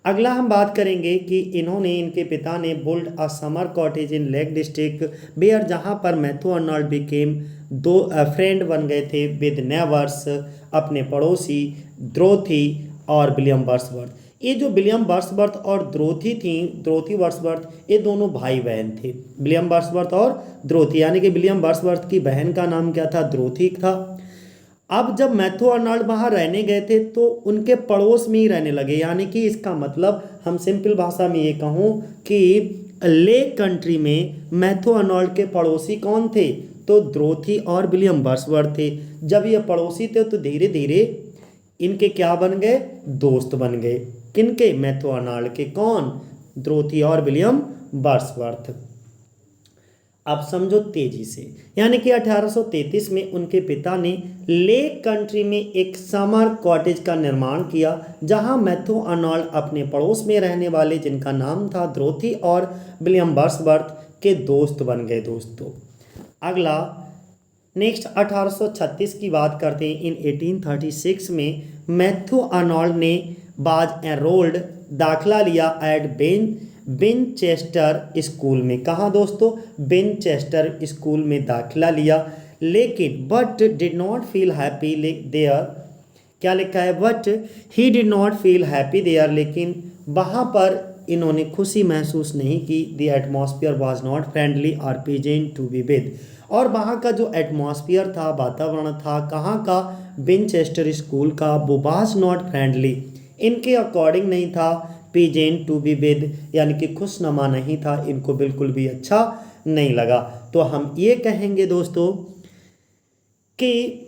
अगला हम बात करेंगे कि इनके पिता ने built a summer cottage in Lake District where, जहाँ पर मैथ्यू अर्नोल्ड बिकेम दो फ्रेंड बन गए थे विद नेवर्स, अपने पड़ोसी द्रोथी और विलियम वर्ड्सवर्थ। ये जो विलियम वर्ड्सवर्थ और द्रोथी वर्ड्सवर्थ, ये दोनों भाई बहन थे। विलियम वर्ड्सवर्थ और द्रोथी, यानी कि विलियम वर्ड्सवर्थ की बहन का नाम क्या था? द्रोथी था। अब जब मैथ्यू अर्नोल्ड वहाँ रहने गए थे तो उनके पड़ोस में ही रहने लगे, यानी कि इसका मतलब हम सिंपल भाषा में ये कहूँ कि लेक कंट्री में मैथ्यू अर्नोल्ड के पड़ोसी कौन थे? तो द्रोथी और विलियम वर्ड्सवर्थ थे। जब ये पड़ोसी थे तो धीरे धीरे इनके क्या बन गए? दोस्त बन गए। किनके? मैथ्यू अर्नोल्ड के। कौन? द्रोथी और विलियम वर्ड्सवर्थ। अब समझो तेजी से, यानी कि 1833 में उनके पिता ने लेक कंट्री में एक समर कॉटेज का निर्माण किया, जहां मैथ्यू अर्नोल्ड अपने पड़ोस में रहने वाले, जिनका नाम था द्रोथी और विलियम वर्ड्सवर्थ, के दोस्त बन गए दोस्तों। अगला, नेक्स्ट 1836 की बात करते हैं। इन 1836 में मैथ्यू अर्नोल्ड ने बाज एनरोल्ड, दाखिला लिया एट विनचेस्टर स्कूल में। कहाँ दोस्तों? विनचेस्टर स्कूल में दाखिला लिया, लेकिन but did not feel happy there. क्या लिखा है? But he did not feel happy there, लेकिन वहाँ पर इन्होंने खुशी महसूस नहीं की। The atmosphere was not friendly और प्लीजेंट टू बी विद। और वहाँ का जो एटमॉस्फेयर था, वातावरण था, कहाँ का? विनचेस्टर स्कूल का, वो वॉज नॉट फ्रेंडली, इनके अकॉर्डिंग नहीं था। प्लीजेंट टू बी विद, यानी कि खुशनुमा नहीं था, इनको बिल्कुल भी अच्छा नहीं लगा। तो हम ये कहेंगे दोस्तों कि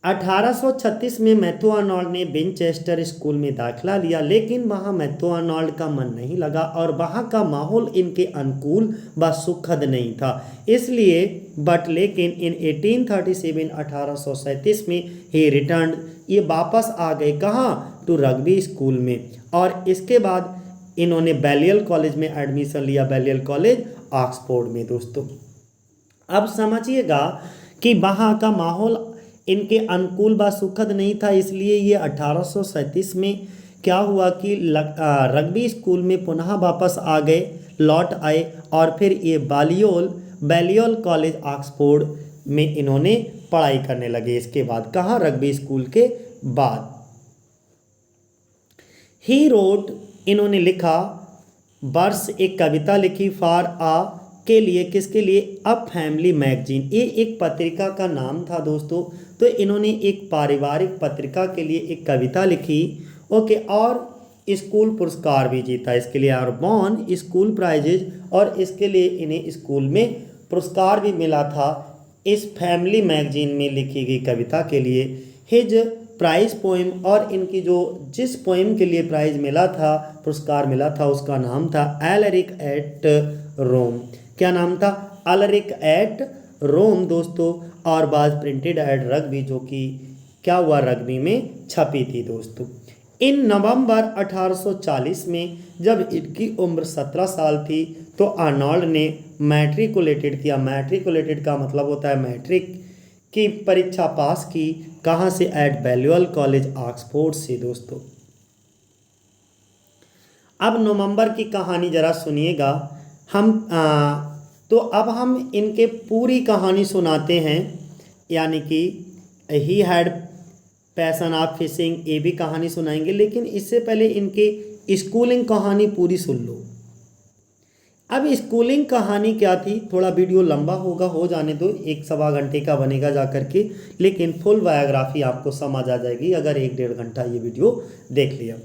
1836 में मैथ्यू अर्नोल्ड ने विनचेस्टर स्कूल में दाखिला लिया, लेकिन वहाँ मैथ्यू अर्नोल्ड का मन नहीं लगा और वहाँ का माहौल इनके अनुकूल व सुखद नहीं था। इसलिए लेकिन इन 1837 में ही रिटर्न, ये वापस आ गए। कहाँ? टू रग्बी स्कूल में। और इसके बाद इन्होंने बैलियल कॉलेज में एडमिशन लिया, बैलियल कॉलेज ऑक्सफोर्ड में दोस्तों। अब समझिएगा कि वहाँ का माहौल इनके अनुकूल व सुखद नहीं था, इसलिए ये 1837 में क्या हुआ कि रग्बी स्कूल में पुनः वापस आ गए, लौट आए और फिर ये बैलियल कॉलेज ऑक्सफोर्ड में इन्होंने पढ़ाई करने लगे। इसके बाद कहाँ? रग्बी स्कूल के बाद। ही रोट, इन्होंने लिखा वर्ष, एक कविता लिखी फॉर आ, के लिए। किसके लिए? अ फैमिली मैगजीन, ये एक पत्रिका का नाम था दोस्तों। तो इन्होंने एक पारिवारिक पत्रिका के लिए एक कविता लिखी, ओके, और स्कूल पुरस्कार भी जीता इसके लिए, और बॉन स्कूल प्राइजेज, और इसके लिए इन्हें स्कूल में पुरस्कार भी मिला था इस फैमिली मैगजीन में लिखी गई कविता के लिए। हिज प्राइज पोएम, और इनकी जिस पोएम के लिए प्राइज मिला था, पुरस्कार मिला था, उसका नाम था एलरिक एट रोम। क्या नाम था? एलरिक एट रोम दोस्तों। और बाज प्रिंटेड एट रग्बी, जो कि क्या हुआ? रग्बी में छपी थी दोस्तों। इन नवंबर 1840 में जब इनकी उम्र 17 साल थी तो आर्नोल्ड ने मैट्रिकुलेटेड किया। मैट्रिकुलेटेड का मतलब होता है मैट्रिक की परीक्षा पास की। कहाँ से? एट बैल्यूअल कॉलेज ऑक्सफोर्ड से दोस्तों। अब नवंबर की कहानी जरा सुनिएगा। तो अब हम इनके पूरी कहानी सुनाते हैं, यानी कि he had passion of fishing, ये भी कहानी सुनाएंगे, लेकिन इससे पहले इनके स्कूलिंग कहानी पूरी सुन लो। अब स्कूलिंग कहानी क्या थी, थोड़ा वीडियो लंबा होगा, हो जाने दो, 1-1.25 घंटे का बनेगा जा करके, लेकिन फुल बायोग्राफी आपको समझ आ जाएगी अगर 1-1.5 घंटा ये वीडियो देख लिया।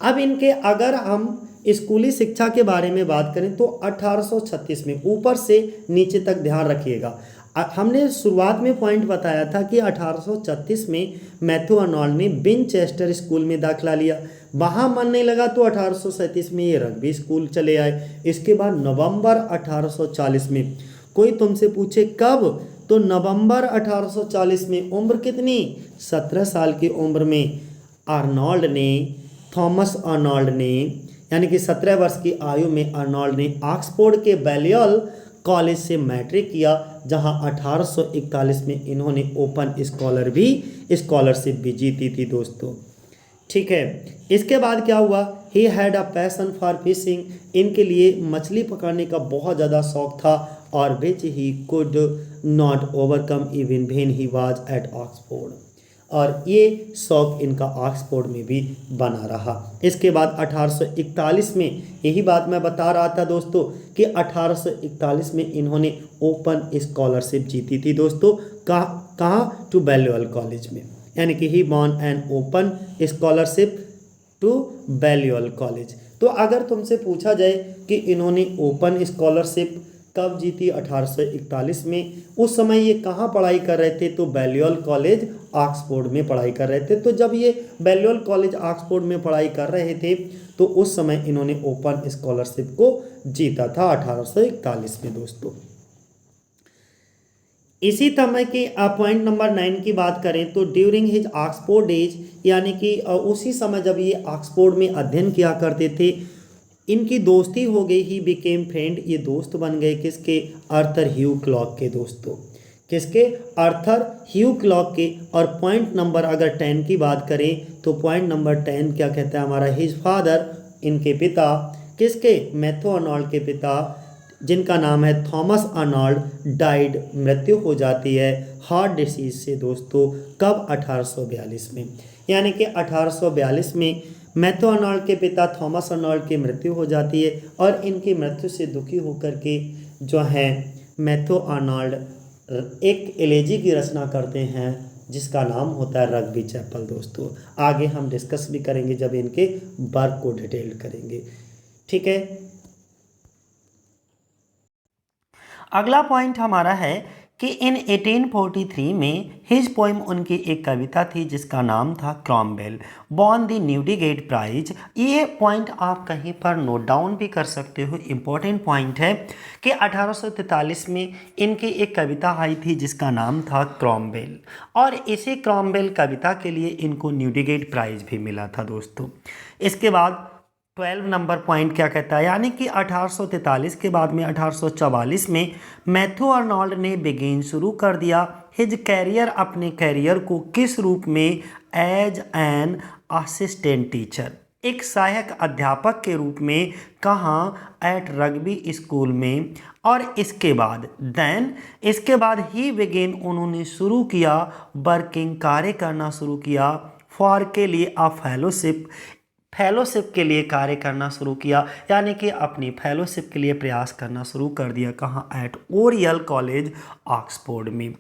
अब इनके अगर हम स्कूली शिक्षा के बारे में बात करें तो 1836 में, ऊपर से नीचे तक ध्यान रखिएगा, हमने शुरुआत में पॉइंट बताया था कि 1836 में मैथ्यू आर्नोल्ड ने विनचेस्टर स्कूल में दाखिला लिया। वहाँ मन नहीं लगा तो 1837 में ये रग्बी स्कूल चले आए। इसके बाद नवंबर 1840 में, कोई तुमसे पूछे कब, तो नवंबर 1840 में, उम्र कितनी? 17 साल की उम्र में आर्नोल्ड ने, थॉमस आर्नोल्ड ने, यानी कि 17 वर्ष की आयु में आर्नोल्ड ने ऑक्सफोर्ड के बैलियल कॉलेज से मैट्रिक किया, जहां 1841 में इन्होंने ओपन स्कॉलरशिप भी जीती थी दोस्तों। ठीक है, इसके बाद क्या हुआ? He had a passion for fishing, इनके लिए मछली पकड़ने का बहुत ज़्यादा शौक था, और which he could not overcome even when he was at Oxford, और ये शौक इनका ऑक्सफोर्ड में भी बना रहा। इसके बाद 1841 में, यही बात मैं बता रहा था दोस्तों कि 1841 में इन्होंने ओपन स्कॉलरशिप जीती थी दोस्तों। कहाँ? टू बैल्यूअल कॉलेज में, यानी कि he won an open scholarship to Balliol college. तो अगर तुमसे पूछा जाए कि इन्होंने ओपन स्कॉलरशिप कब जीती? 1841 में। उस समय ये कहाँ पढ़ाई कर रहे थे? तो बैल्यूअल कॉलेज ऑक्सफोर्ड में पढ़ाई कर रहे थे। तो जब ये बैल्यूअल कॉलेज ऑक्सफोर्ड में पढ़ाई कर रहे थे तो उस समय इन्होंने ओपन स्कॉलरशिप को जीता था 1841 में दोस्तों। इसी समय की पॉइंट नंबर 9 की बात करें तो ड्यूरिंग हिज ऑक्सफोर्ड एज, यानी कि उसी समय जब ये ऑक्सफोर्ड में अध्ययन किया करते थे, इनकी दोस्ती हो गई। ही बिकेम फ्रेंड, ये दोस्त बन गए किसके? आर्थर ह्यू क्लॉक के दोस्तों। किसके? आर्थर ह्यू क्लॉक के। और पॉइंट नंबर अगर 10 की बात करें तो पॉइंट नंबर 10 क्या कहता है हमारा? हिज फादर, इनके पिता, किसके? मैथ्यू आर्नोल्ड के पिता, जिनका नाम है थॉमस आर्नोल्ड, डाइड, मृत्यु हो जाती है हार्ट डिसीज से दोस्तों। कब? 1842 में, यानी कि 1842 में मैथ्यू आर्नोल्ड के पिता थॉमस आर्नोल्ड की मृत्यु हो जाती है, और इनकी मृत्यु से दुखी होकर के जो है मैथ्यू आर्नोल्ड एक एलेजी की रचना करते हैं जिसका नाम होता है रग्बी चैपल दोस्तों। आगे हम डिस्कस भी करेंगे जब इनके वर्क को डिटेल्ड करेंगे। ठीक है, अगला पॉइंट हमारा है कि इन 1843 में हिज पोइम, उनकी एक कविता थी जिसका नाम था क्रॉमवेल, बॉन द न्यूडिगेट प्राइज। ये पॉइंट आप कहीं पर नोट डाउन भी कर सकते हो, इम्पोर्टेंट पॉइंट है कि 1843 में इनकी एक कविता आई थी जिसका नाम था क्रॉमवेल, और इसी क्रॉमवेल कविता के लिए इनको न्यूडिगेट प्राइज भी मिला था दोस्तों। इसके बाद 12 नंबर पॉइंट क्या कहता है, यानी कि 1843 के बाद में 1844 में मैथ्यू आर्नोल्ड ने बिगिन शुरू कर दिया हिज कैरियर, अपने कैरियर को किस रूप में? एज एन असिस्टेंट टीचर, एक सहायक अध्यापक के रूप में। कहाँ? एट रग्बी स्कूल में। और इसके बाद इसके बाद ही बिगिन, उन्होंने शुरू किया वर्किंग, कार्य करना शुरू किया, फॉर के लिए अ फेलोशिप के लिए कार्य करना शुरू किया, यानी कि अपनी फेलोशिप के लिए प्रयास करना शुरू कर दिया। कहाँ? एट ओरियल कॉलेज ऑक्सफोर्ड में।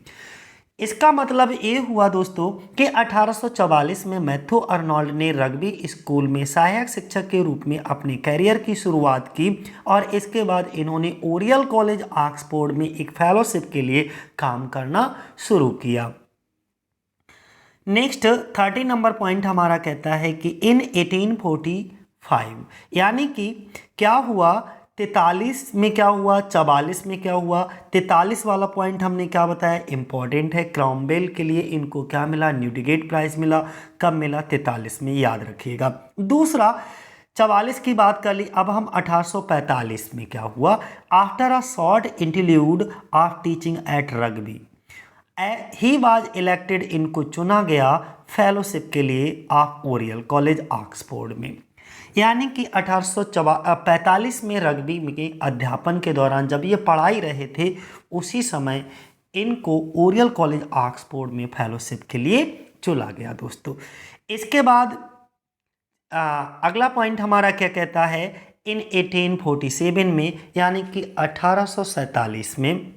इसका मतलब ये हुआ दोस्तों कि 1844 में मैथ्यू आर्नोल्ड ने रग्बी स्कूल में सहायक शिक्षक के रूप में अपने कैरियर की शुरुआत की, और इसके बाद इन्होंने ओरियल कॉलेज ऑक्सफोर्ड में एक फेलोशिप के लिए काम करना शुरू किया। नेक्स्ट 30 नंबर पॉइंट हमारा कहता है कि इन 1845, यानी कि क्या हुआ? 43 में क्या हुआ, 44 में क्या हुआ। 43 वाला पॉइंट हमने क्या बताया, इंपॉर्टेंट है। क्रॉमवेल के लिए इनको क्या मिला, न्यूटिगेट प्राइज मिला। कब मिला, 43 में, याद रखिएगा। दूसरा 44 की बात कर ली, अब हम 1845 में क्या हुआ, after a short interlude of teaching eight rugby he was elected, इनको चुना गया फेलोशिप के लिए ऑफ ओरियल कॉलेज ऑक्सफोर्ड में। यानी कि 1845 में रग्बी के अध्यापन के दौरान जब ये पढ़ाई रहे थे, उसी समय इनको ओरियल कॉलेज ऑक्सफोर्ड में फेलोशिप के लिए चुना गया दोस्तों। इसके बाद अगला पॉइंट हमारा क्या कहता है, इन 1847 में यानी कि 1847 में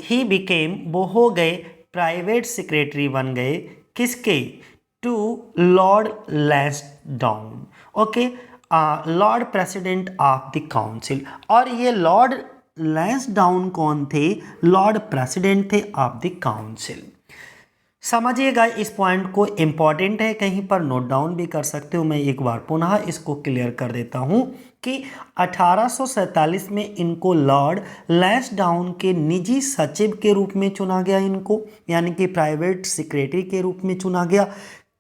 ही बिकेम, वो हो गए प्राइवेट सेक्रेटरी बन गए, किसके, to Lord Lansdowne, okay, Lord President of the Council. और ये लॉर्ड लैंसडाउन कौन थे, लॉर्ड प्रेसिडेंट थे ऑफ द काउंसिल। समझिएगा इस पॉइंट को, इंपॉर्टेंट है, कहीं पर नोट डाउन भी कर सकते हो। मैं एक बार पुनः इसको क्लियर कर देता हूं कि 1847 में इनको लॉर्ड लैंसडाउन के निजी सचिव के रूप में चुना गया, इनको यानी कि प्राइवेट सेक्रेटरी के रूप में चुना गया।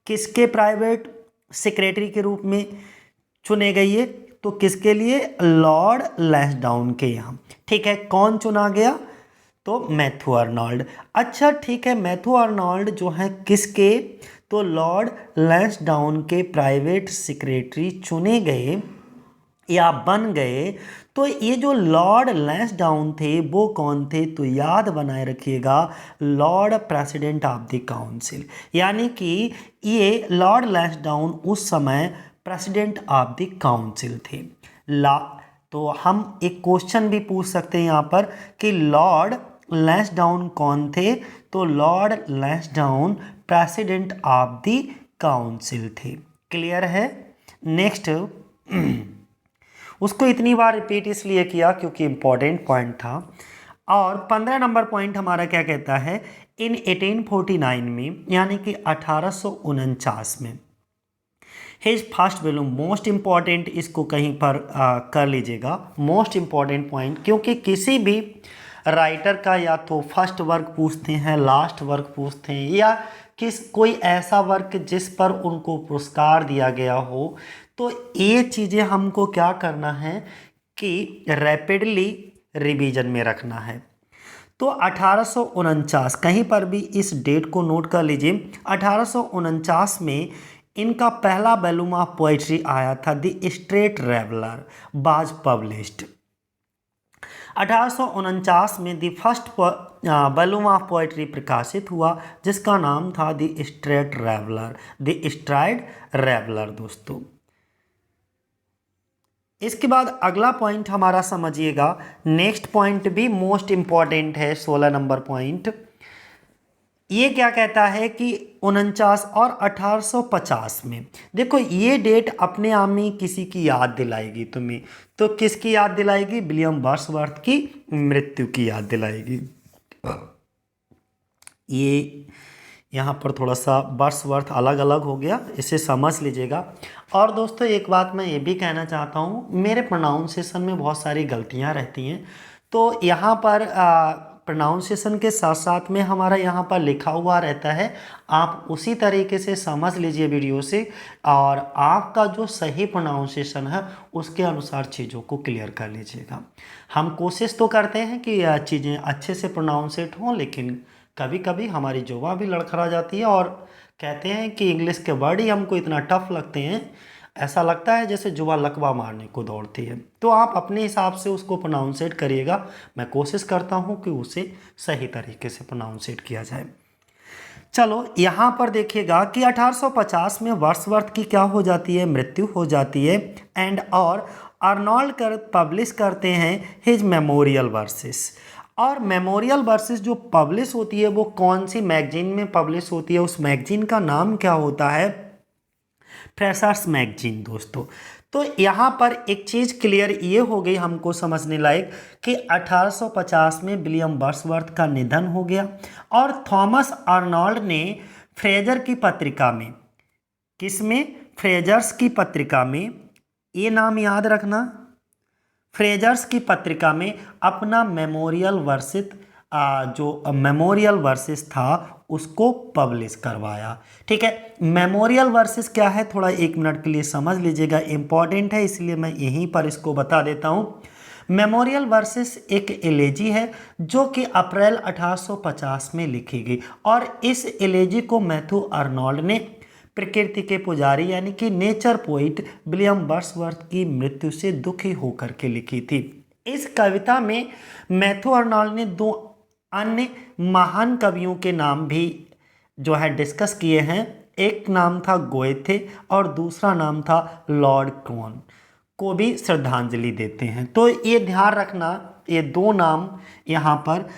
किसके प्राइवेट सेक्रेटरी के रूप में चुने गए ये, तो किसके लिए, लॉर्ड लैंसडाउन के यहाँ। ठीक है, कौन चुना गया, तो मैथ्यू आर्नोल्ड। अच्छा ठीक है, मैथ्यू आर्नोल्ड जो है किसके, तो लॉर्ड लैंसडाउन के प्राइवेट सेक्रेटरी चुने गए या बन गए। तो ये जो लॉर्ड लैंसडाउन थे वो कौन थे, तो याद बनाए रखिएगा, Lord President of the council. यानी कि ये लॉर्ड लैंसडाउन उस समय प्रेसिडेंट ऑफ द काउंसिल थे। तो हम एक क्वेश्चन भी पूछ सकते हैं यहाँ पर कि लॉर्ड लैंसडाउन कौन थे, तो Lord Lansdowne president of the council थे। क्लियर है। नेक्स्ट उसको इतनी बार रिपीट इसलिए किया क्योंकि इंपॉर्टेंट पॉइंट था। और 15 नंबर पॉइंट हमारा क्या कहता है, इन 1849 में यानी कि 1849 में his first volume, most important, इसको कहीं पर कर लीजिएगा मोस्ट इंपॉर्टेंट पॉइंट, क्योंकि किसी भी राइटर का या तो फर्स्ट वर्क पूछते हैं, लास्ट वर्क पूछते हैं, या कोई ऐसा वर्क जिस पर उनको पुरस्कार दिया गया हो, तो ये चीज़ें हमको क्या करना है कि रैपिडली रिवीजन में रखना है। तो 1849, कहीं पर भी इस डेट को नोट कर लीजिए, 1849 में इनका पहला वॉल्यूम ऑफ पोइट्री आया था, the strayed traveller was published. 1849 में the first volume of poetry प्रकाशित हुआ जिसका नाम था the strayed traveller, the STRIDE traveller दोस्तों। इसके बाद अगला पॉइंट हमारा समझिएगा, नेक्स्ट पॉइंट भी मोस्ट इंपॉर्टेंट है, 16 नंबर पॉइंट। ये क्या कहता है कि 49 और 1850 में, देखो ये डेट अपने आप में किसी की याद दिलाएगी तुम्हें, तो किसकी याद दिलाएगी, विलियम वर्ड्सवर्थ की मृत्यु की याद दिलाएगी। ये यहाँ पर थोड़ा सा वर्ड्सवर्थ अलग अलग हो गया, इसे समझ लीजिएगा। और दोस्तों एक बात मैं ये भी कहना चाहता हूँ, मेरे प्रोनाउंसिएशन में बहुत सारी गलतियाँ रहती हैं, तो यहाँ पर प्रोनाउंसिएशन के साथ साथ में हमारा यहाँ पर लिखा हुआ रहता है, आप उसी तरीके से समझ लीजिए वीडियो से, और आपका जो सही प्रोनाउंसिएशन है उसके अनुसार चीज़ों को क्लियर कर लीजिएगा। हम कोशिश तो करते हैं कि चीज़ें अच्छे से प्रोनाउंसिएट हों, लेकिन कभी कभी हमारी जुबान भी लड़खड़ा जाती है और कहते हैं कि इंग्लिश के वर्ड ही हमको इतना टफ लगते हैं, ऐसा लगता है जैसे जुबान लकवा मारने को दौड़ती है। तो आप अपने हिसाब से उसको प्रोनाउंसिएट करिएगा, मैं कोशिश करता हूँ कि उसे सही तरीके से प्रोनाउंसिएट किया जाए। चलो यहाँ पर देखिएगा कि 1850 में वर्ड्सवर्थ की क्या हो जाती है, मृत्यु हो जाती है, एंड और आर्नोल्ड पब्लिश करते हैं हिज मेमोरियल वर्सेस। और मेमोरियल वर्सेस जो पब्लिश होती है वो कौन सी मैगजीन में पब्लिश होती है, उस मैगजीन का नाम क्या होता है, फ्रेशर्स मैगजीन दोस्तों। तो यहाँ पर एक चीज़ क्लियर ये हो गई हमको समझने लायक कि 1850 में विलियम वर्ड्सवर्थ का निधन हो गया, और थॉमस आर्नोल्ड ने फ्रेजर की पत्रिका में, किसमें, फ्रेजर्स की पत्रिका में ये नाम याद रखना। फ्रेजर्स की पत्रिका में अपना मेमोरियल वर्षित जो मेमोरियल वर्सेस था उसको पब्लिश करवाया। ठीक है, मेमोरियल वर्सेस क्या है, थोड़ा 1 मिनट के लिए समझ लीजिएगा, इंपॉर्टेंट है इसलिए मैं यहीं पर इसको बता देता हूँ। मेमोरियल वर्सेस एक एलेजी है जो कि अप्रैल 1850 में लिखी गई और इस एलेजी को मैथ्यू आर्नोल्ड ने प्रकृति के पुजारी यानी कि नेचर पोइट विलियम वर्ड्सवर्थ की मृत्यु से दुखी होकर के लिखी थी। इस कविता में मैथ्यू आर्नोल्ड ने 2 अन्य महान कवियों के नाम भी जो है डिस्कस किए हैं। एक नाम था गोएथे और दूसरा नाम था लॉर्ड क्रॉन को भी श्रद्धांजलि देते हैं। तो ये ध्यान रखना, ये 2 नाम यहाँ पर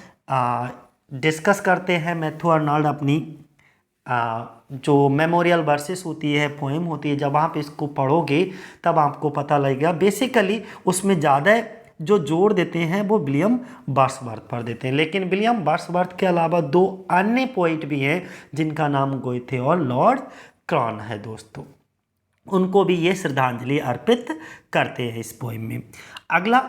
डिस्कस करते हैं। मैथ्यू आर्नोल्ड अपनी जो मेमोरियल वर्सेस होती है, पोएम होती है, जब आप इसको पढ़ोगे तब आपको पता लगेगा। बेसिकली उसमें ज़्यादा जो जोर देते हैं वो विलियम वर्ड्सवर्थ पर देते हैं, लेकिन विलियम वर्ड्सवर्थ के अलावा 2 अन्य पोइट भी हैं जिनका नाम गोएथे और लॉर्ड क्रॉन है दोस्तों, उनको भी ये श्रद्धांजलि अर्पित करते हैं इस पोएम में। अगला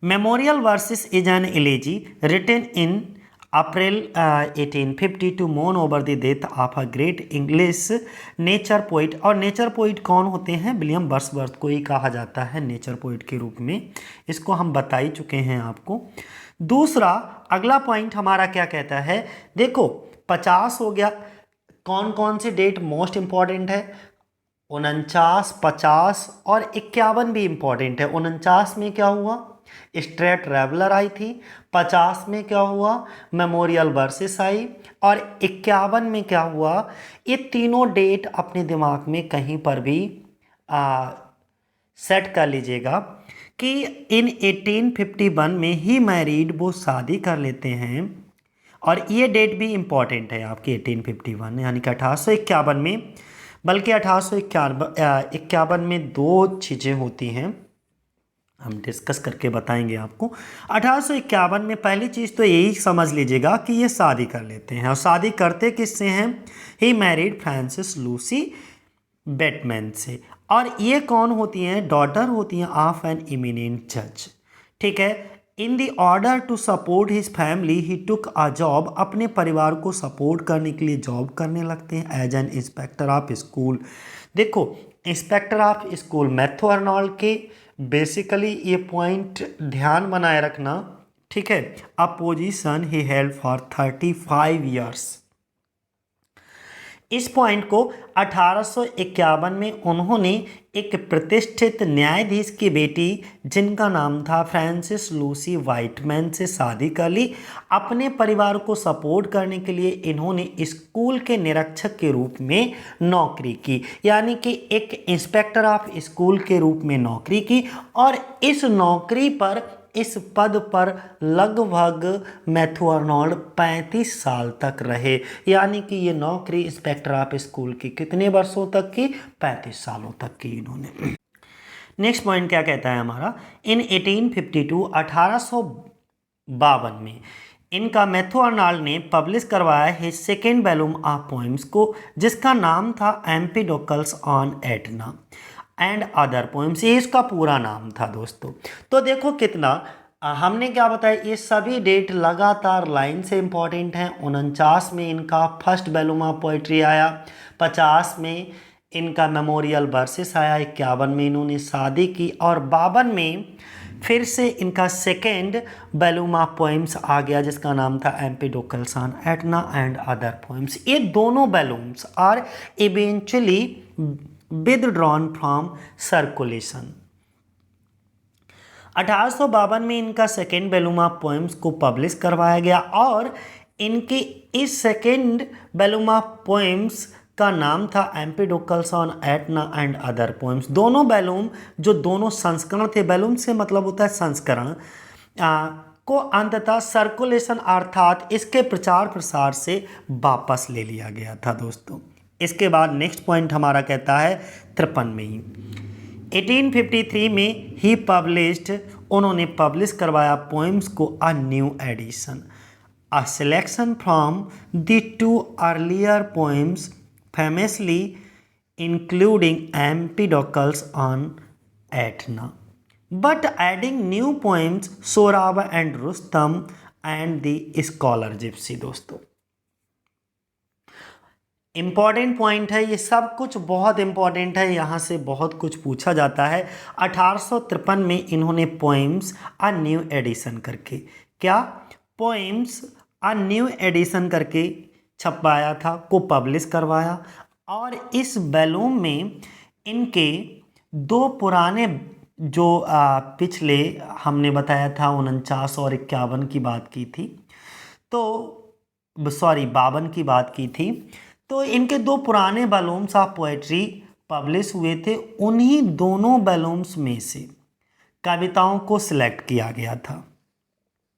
Memorial Verses is an elegy written in April 1850 to mourn over the death of a great English nature poet. और नेचर पोइट कौन होते हैं, विलियम वर्ड्सवर्थ को ही कहा जाता है नेचर पोइट के रूप में, इसको हम बता ही चुके हैं आपको। दूसरा अगला पॉइंट हमारा क्या कहता है, देखो 50 हो गया, कौन कौन से डेट मोस्ट इंपॉर्टेंट है, 49, 50 और 51 भी इंपॉर्टेंट है। 49 में क्या हुआ, स्ट्रेट ट्रैवलर आई थी, 50 में क्या हुआ, मेमोरियल वर्सेस आई और 51 में क्या हुआ। ये तीनों डेट अपने दिमाग में कहीं पर भी सेट कर लीजिएगा कि इन 1851 में ही मैरिड, वो शादी कर लेते हैं। और ये डेट भी इम्पॉर्टेंट है आपकी 1851 यानी कि 1851 में, बल्कि 1851 में 2 चीज़ें होती हैं, हम डिस्कस करके बताएंगे आपको। 1851 में पहली चीज़ तो यही समझ लीजिएगा कि ये शादी कर लेते हैं, और शादी करते किससे हैं, he married Francis Lucy Bateman से। और ये कौन होती हैं, डॉटर होती हैं ऑफ एन इमिनेंट जज। ठीक है, in the order to support his family he took a job, अपने परिवार को सपोर्ट करने के लिए जॉब करने लगते हैं as an inspector of school. देखो inspector of school Matthew Arnold के बेसिकली ये पॉइंट ध्यान बनाए रखना। ठीक है, a position he held for 35 years. इस पॉइंट को 1851 में उन्होंने एक प्रतिष्ठित न्यायाधीश की बेटी जिनका नाम था फ्रांसिस लूसी वाइटमैन से शादी कर ली। अपने परिवार को सपोर्ट करने के लिए इन्होंने स्कूल के निरीक्षक के रूप में नौकरी की, यानी कि एक इंस्पेक्टर ऑफ स्कूल के रूप में नौकरी की। और इस नौकरी पर, इस पद पर लगभग मैथ्यू आर्नोल्ड 35 साल तक रहे, यानी कि ये नौकरी इंस्पेक्टर ऑफ स्कूल की कितने वर्षों तक की, 35 सालों तक की इन्होंने। नेक्स्ट पॉइंट क्या कहता है हमारा, इन 1852 1852 में इनका मैथ्यू आर्नोल्ड ने पब्लिश करवाया है सेकेंड वॉल्यूम ऑफ पोएम्स को, जिसका नाम था Empedocles on Etna and other poems. ये इसका पूरा नाम था दोस्तों। तो देखो कितना हमने क्या बताया, ये सभी डेट लगातार लाइन से इंपॉर्टेंट हैं। 49 में इनका फर्स्ट वॉल्यूम ऑफ पोइट्री आया, 50 में इनका मेमोरियल वर्सेस आया, 51 में इन्होंने शादी की और 52 में फिर से इनका सेकेंड वॉल्यूम ऑफ पोएम्स आ गया जिसका नाम था Empedocles on Etna and other poems. ये दोनों volumes are eventually withdrawn from circulation। 1852 में इनका सेकेंड वॉल्यूम ऑफ पोएम्स को पब्लिश करवाया गया और इनके इस सेकेंड वॉल्यूम ऑफ पोएम्स का नाम था Empedocles on Etna and other poems. दोनों वॉल्यूम, जो दोनों संस्करण थे, वॉल्यूम से मतलब होता है संस्करण, को अंततः सर्कुलेशन अर्थात इसके प्रचार प्रसार से वापस ले लिया गया था दोस्तों। इसके बाद नेक्स्ट पॉइंट हमारा कहता है 53 में ही 1853 में ही पब्लिश्ड, उन्होंने पब्लिश करवाया पोएम्स को a new edition, a selection from the 2 earlier poems famously including Empedocles on Etna, but adding new poems Soraba and Rustam and the Scholar Gypsy। दोस्तों इम्पॉर्टेंट पॉइंट है, ये सब कुछ बहुत इम्पॉर्टेंट है, यहाँ से बहुत कुछ पूछा जाता है। 1853 में इन्होंने पोएम्स अ न्यू एडिशन करके, क्या पोएम्स अ न्यू एडिशन करके छपवाया था, को पब्लिश करवाया। और इस वॉल्यूम में इनके दो पुराने जो पिछले हमने बताया था 49 और 51 की बात की थी, तो सॉरी 52 की बात की थी, तो इनके दो पुराने वॉल्यूम्स ऑफ पोएट्री पब्लिश हुए थे। उन्हीं दोनों वॉल्यूम्स में से कविताओं को सिलेक्ट किया गया था।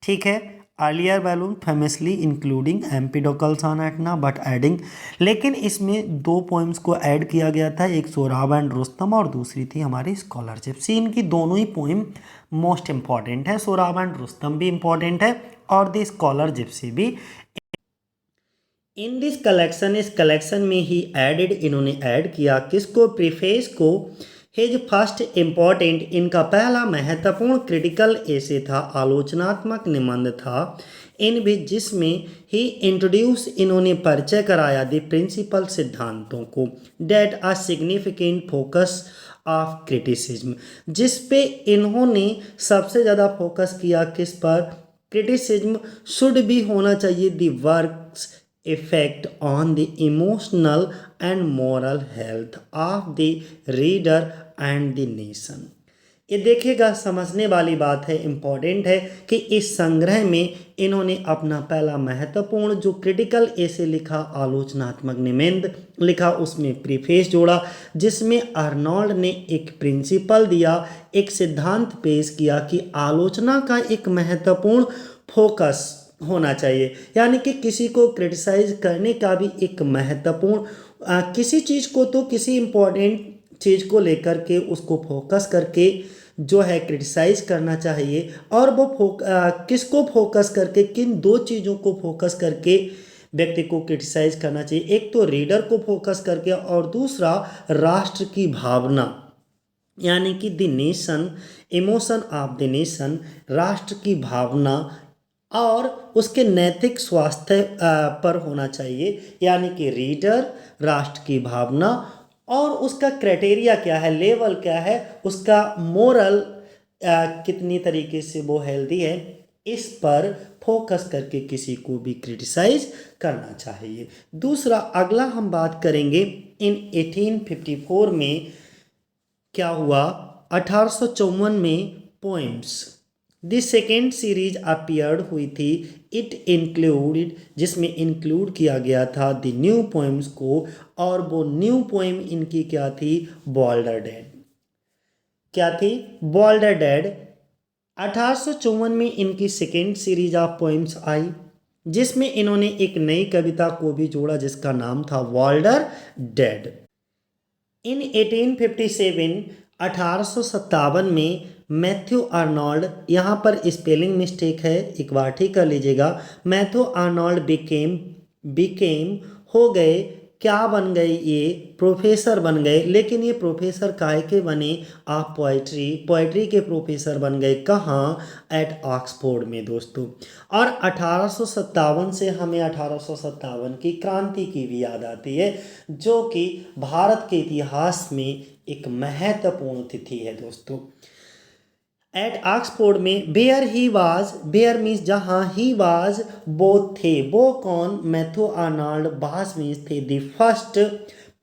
ठीक है, earlier volume famously including Empedocles on Etna but adding, लेकिन इसमें दो पोएम्स को ऐड किया गया था, एक सोहराब एंड रुस्तम और दूसरी थी हमारी स्कॉलर जिप्सी। इनकी दोनों ही पोएम मोस्ट इंपॉर्टेंट है, सोहराब एंड रुस्तम भी इंपॉर्टेंट है और द स्कॉलर जिप्सी भी। इन दिस कलेक्शन, इस कलेक्शन में ही एडेड, इन्होंने ऐड किया किसको, प्रीफेस को। हिज फर्स्ट इम्पॉर्टेंट, इनका पहला महत्वपूर्ण क्रिटिकल एसे था, आलोचनात्मक निबंध था इन भी, जिसमें ही इंट्रोड्यूस, इन्होंने परिचय कराया द प्रिंसिपल सिद्धांतों को, that a significant focus of criticism, जिस पे इन्होंने सबसे ज़्यादा फोकस किया, किस पर, क्रिटिसिज्म शुड भी होना चाहिए the works effect on the emotional and moral health of the reader and the nation। ये देखिएगा, समझने वाली बात है, इम्पॉर्टेंट है कि इस संग्रह में इन्होंने अपना पहला महत्वपूर्ण जो क्रिटिकल एसे लिखा, आलोचनात्मक निबंध लिखा, उसमें प्रीफेस जोड़ा, जिसमें अर्नोल्ड ने एक प्रिंसिपल दिया, एक सिद्धांत पेश किया कि आलोचना का एक महत्वपूर्ण फोकस होना चाहिए, यानी कि किसी को क्रिटिसाइज करने का भी एक महत्वपूर्ण किसी चीज़ को, तो किसी इम्पोर्टेंट चीज़ को लेकर के उसको फोकस करके जो है क्रिटिसाइज करना चाहिए। और वो किसको फोकस करके, किन दो चीज़ों को फोकस करके व्यक्ति को क्रिटिसाइज करना चाहिए, एक तो रीडर को फोकस करके और दूसरा राष्ट्र की भावना, यानी कि the nation, emotion of the nation, राष्ट्र की भावना और उसके नैतिक स्वास्थ्य पर होना चाहिए, यानी कि रीडर, राष्ट्र की भावना और उसका क्राइटेरिया क्या है, लेवल क्या है, उसका मोरल कितनी तरीके से वो हेल्दी है, इस पर फोकस करके किसी को भी क्रिटिसाइज करना चाहिए। दूसरा, अगला हम बात करेंगे इन 1854 में क्या हुआ, 1854 में poems the second series appeared हुई थी, इट इंक्लूडेड, जिसमें इंक्लूड किया गया था द न्यू पोएम्स को, और वो न्यू पोएम इनकी क्या थी, बॉल्डर डेड। क्या थी, बॉल्डर डेड। 1854 में इनकी second series of poems I, जिसमें इन्होंने एक नई कविता को भी जोड़ा जिसका नाम था वॉल्डर डेड। इन 1857, 1857 में मैथ्यू आर्नोल्ड, यहाँ पर स्पेलिंग मिस्टेक है, एक बार ठीक कर लीजिएगा, मैथ्यू आर्नोल्ड बिकेम हो गए, क्या बन गए, ये प्रोफेसर बन गए। लेकिन ये प्रोफेसर काहे के बने, आप पोएट्री के प्रोफेसर बन गए, कहाँ, एट ऑक्सफोर्ड में दोस्तों। और 1857 से हमें 1857 की क्रांति की भी याद आती है, जो कि भारत के इतिहास में एक महत्वपूर्ण तिथि है दोस्तों। एट ऑक्सफोर्ड में बेयर मीन्स जहाँ ही वाज, वो थे, वो कौन, मैथ्यू आर्नोल्ड, बास मीन्स थे द फर्स्ट,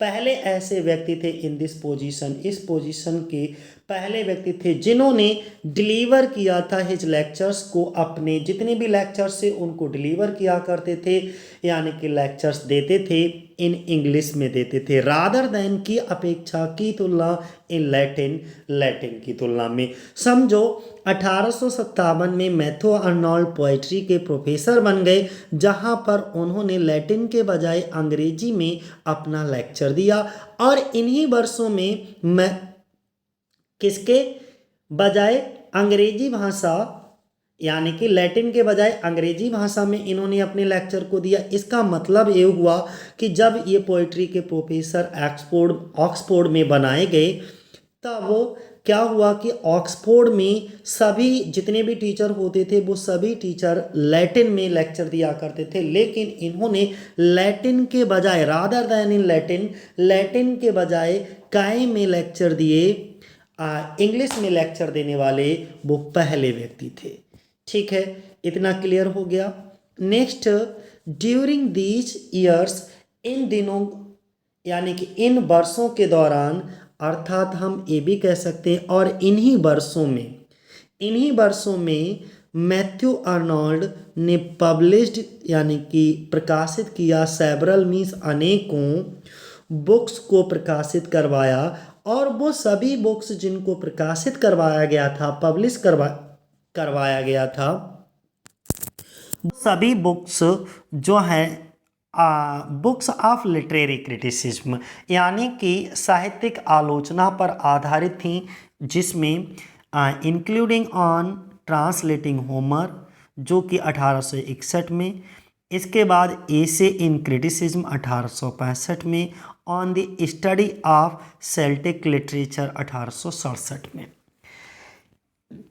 पहले ऐसे व्यक्ति थे इन दिस पोजीशन, इस पोजीशन के पहले व्यक्ति थे जिन्होंने डिलीवर किया था हिज लेक्चर्स को, अपने जितने भी लेक्चर्स से उनको डिलीवर किया करते थे, यानी कि लेक्चर्स देते थे इन इंग्लिश में देते थे, रादर दैन की अपेक्षा, की तुलना, इन लैटिन की तुलना में। समझो 1857 में मैथ्यू आर्नोल्ड पोएट्री के प्रोफेसर बन गए, जहां पर उन्होंने लैटिन के बजाय अंग्रेजी में अपना लेक्चर दिया। और इन्हीं वर्षों में मैं किसके बजाय अंग्रेजी भाषा यानी कि लैटिन के बजाय अंग्रेजी भाषा में इन्होंने अपने लेक्चर को दिया। इसका मतलब ये हुआ कि जब ये पोइट्री के प्रोफेसर ऑक्सफोर्ड में बनाए गए, तब क्या हुआ कि ऑक्सफोर्ड में सभी जितने भी टीचर होते थे वो सभी टीचर लैटिन में लेक्चर दिया करते थे, लेकिन इन्होंने लैटिन के बजाय रादर दैन इन लैटिन के बजाय काय में लेक्चर दिए। इंग्लिश में लेक्चर देने वाले वो पहले व्यक्ति थे। ठीक है, इतना क्लियर हो गया। नेक्स्ट, ड्यूरिंग दीज ईयर्स, इन दिनों यानी कि इन वर्षों के दौरान, अर्थात हम ये भी कह सकते हैं और इन्हीं वर्षों में मैथ्यू आर्नोल्ड ने पब्लिश्ड यानी कि प्रकाशित किया सेवरल मीन्स अनेकों बुक्स को प्रकाशित करवाया। और वो सभी बुक्स जिनको प्रकाशित करवाया गया था, पब्लिश करवाया गया था, सभी बुक्स जो हैं बुक्स ऑफ लिटरेरी क्रिटिसिज्म यानी कि साहित्यिक आलोचना पर आधारित थी, जिसमें इंक्लूडिंग ऑन ट्रांसलेटिंग होमर जो कि 1861 में, इसके बाद एसे इन क्रिटिसिज्म 1865 में, on the study of Celtic literature 1867 में।